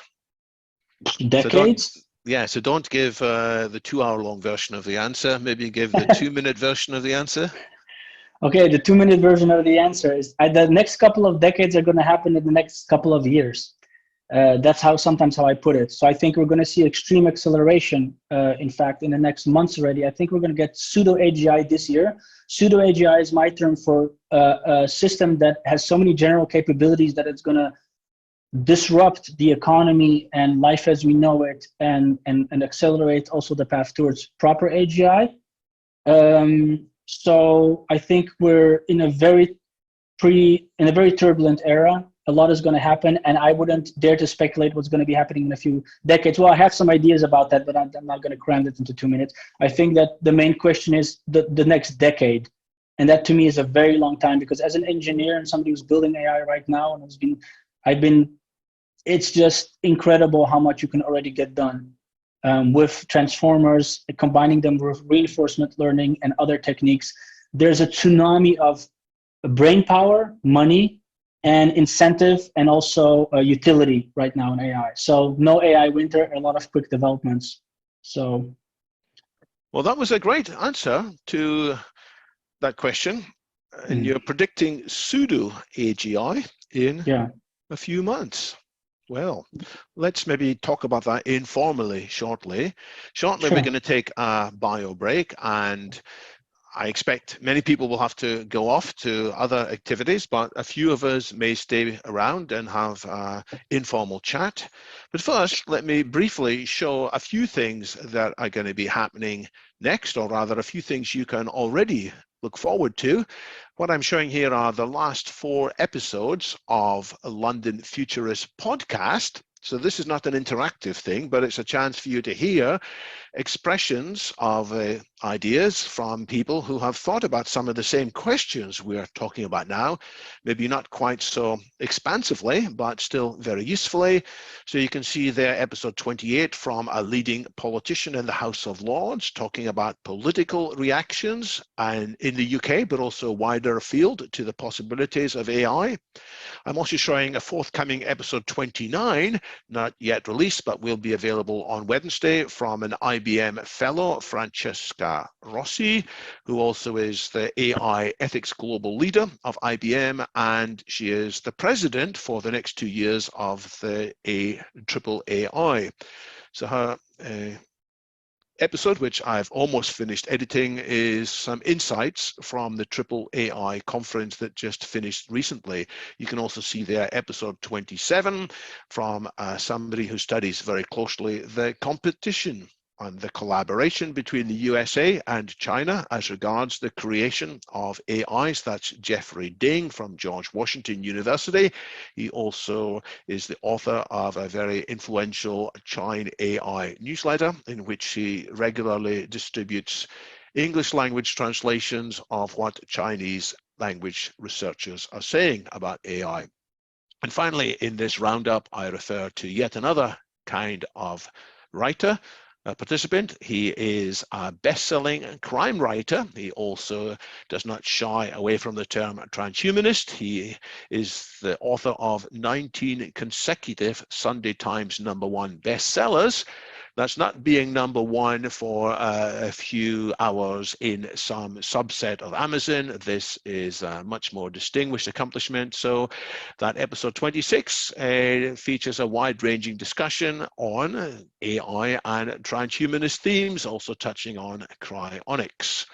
Decades? So don't give the 2-hour-long version of the answer. Maybe give the 2-minute version of the answer. Okay, the 2-minute version of the answer is the next couple of decades are going to happen in the next couple of years. That's sometimes how I put it. So I think we're going to see extreme acceleration. In fact, in the next months already, I think we're going to get pseudo AGI this year. Pseudo AGI is my term for a system that has so many general capabilities that it's going to disrupt the economy and life as we know it, and accelerate also the path towards proper AGI. So I think we're in a very turbulent era. A lot is going to happen, and I wouldn't dare to speculate what's going to be happening in a few decades. Well, I have some ideas about that, but I'm not going to cram it into 2 minutes. I think that the main question is the next decade, and that to me is a very long time, because as an engineer and somebody who's building AI right now, and it's just incredible how much you can already get done with transformers, combining them with reinforcement learning and other techniques. There's a tsunami of brain power, money, and incentive, and also utility right now in AI. So no AI winter, a lot of quick developments. So, well, that was a great answer to that question. And you're predicting pseudo AGI in a few months. Well, let's maybe talk about that informally shortly. We're going to take a bio break, and I expect many people will have to go off to other activities, but a few of us may stay around and have an informal chat. But first, let me briefly show a few things that are going to be happening next, or rather a few things you can already look forward to. What I'm showing here are the last 4 episodes of a London Futurists podcast. So this is not an interactive thing, but it's a chance for you to hear expressions of ideas from people who have thought about some of the same questions we're talking about now, maybe not quite so expansively, but still very usefully. So you can see there episode 28 from a leading politician in the House of Lords talking about political reactions and in the UK, but also wider afield to the possibilities of AI. I'm also showing a forthcoming episode 29, not yet released, but will be available on Wednesday, from an IBM fellow, Francesca Rossi, who also is the AI ethics global leader of IBM, and she is the president for the next 2 years of the AAAI. So her episode, which I've almost finished editing, is some insights from the AAAI conference that just finished recently. You can also see there episode 27 from somebody who studies very closely the competition and the collaboration between the USA and China as regards the creation of AIs. That's Jeffrey Ding from George Washington University. He also is the author of a very influential China AI newsletter, in which he regularly distributes English language translations of what Chinese language researchers are saying about AI. And finally, in this roundup, I refer to yet another kind of writer, participant. He is a best-selling crime writer. He also does not shy away from the term transhumanist. He is the author of 19 consecutive Sunday Times #1 bestsellers. That's not being number one for a few hours in some subset of Amazon. This is a much more distinguished accomplishment. So that episode 26 features a wide-ranging discussion on AI and transhumanist themes, also touching on cryonics.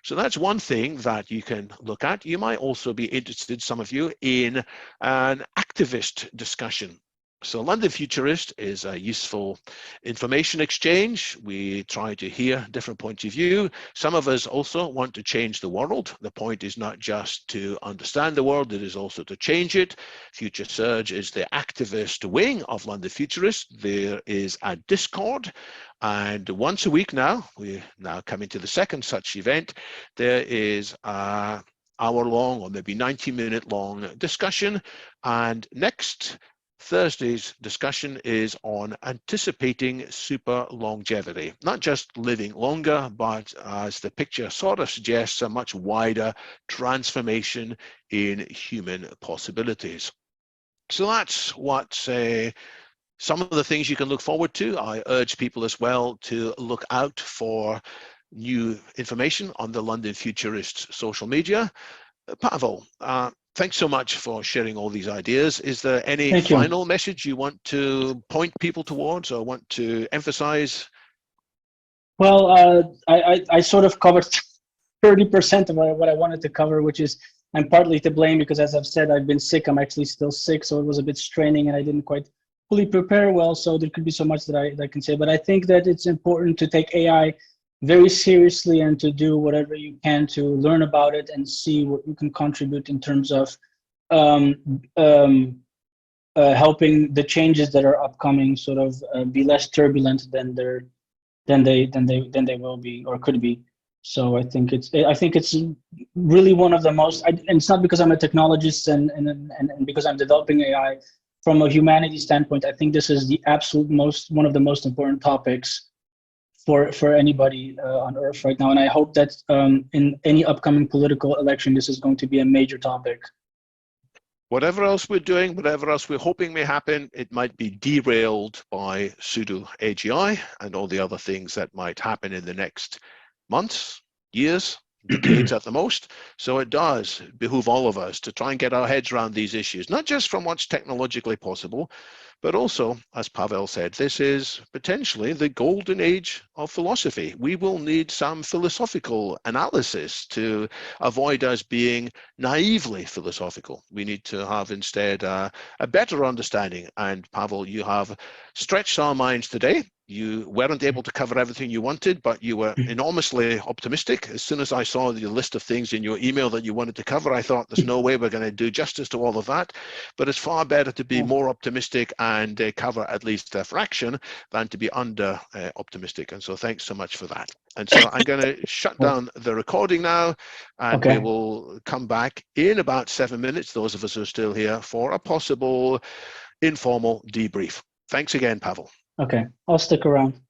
So that's one thing that you can look at. You might also be interested, some of you, in an activist discussion. So London Futurist is a useful information exchange. We try to hear different points of view. Some of us also want to change the world. The point is not just to understand the world, it is also to change it. Future Surge is the activist wing of London Futurist. There is a Discord, and once a week now, we're now coming to the second such event, there is a hour-long or maybe 90-minute long discussion. And next Thursday's discussion is on anticipating super longevity, not just living longer, but as the picture sort of suggests, a much wider transformation in human possibilities. So that's what some of the things you can look forward to. I urge people as well to look out for new information on the London Futurists social media. Pawel, thanks so much for sharing all these ideas. Is there any final message you want to point people towards or want to emphasize? Well, I sort of covered 30% of what I wanted to cover, which is I'm partly to blame because, as I've said, I've been sick. I'm actually still sick, so it was a bit straining and I didn't quite fully prepare well. So there could be so much that I can say, but I think that it's important to take AI very seriously and to do whatever you can to learn about it and see what you can contribute in terms of helping the changes that are upcoming sort of be less turbulent than they will be or could be. So I think it's really one of the most. And it's not because I'm a technologist and because I'm developing AI. From a humanity standpoint, I think this is the absolute one of the most important topics for anybody on Earth right now. And I hope that in any upcoming political election, this is going to be a major topic. Whatever else we're doing, whatever else we're hoping may happen, it might be derailed by pseudo AGI and all the other things that might happen in the next months, years, decades at the most. So it does behoove all of us to try and get our heads around these issues, not just from what's technologically possible, but also, as Pawel said, this is potentially the golden age of philosophy. We will need some philosophical analysis to avoid us being naively philosophical. We need to have instead a better understanding. And Pawel, you have stretched our minds today. You weren't able to cover everything you wanted, but you were enormously optimistic. As soon as I saw the list of things in your email that you wanted to cover, I thought there's no way we're going to do justice to all of that. But it's far better to be more optimistic and cover at least a fraction than to be under optimistic. And so thanks so much for that. And so I'm going to shut down the recording now, and we will come back in about 7 minutes, those of us who are still here, for a possible informal debrief. Thanks again, Pawel. Okay, I'll stick around.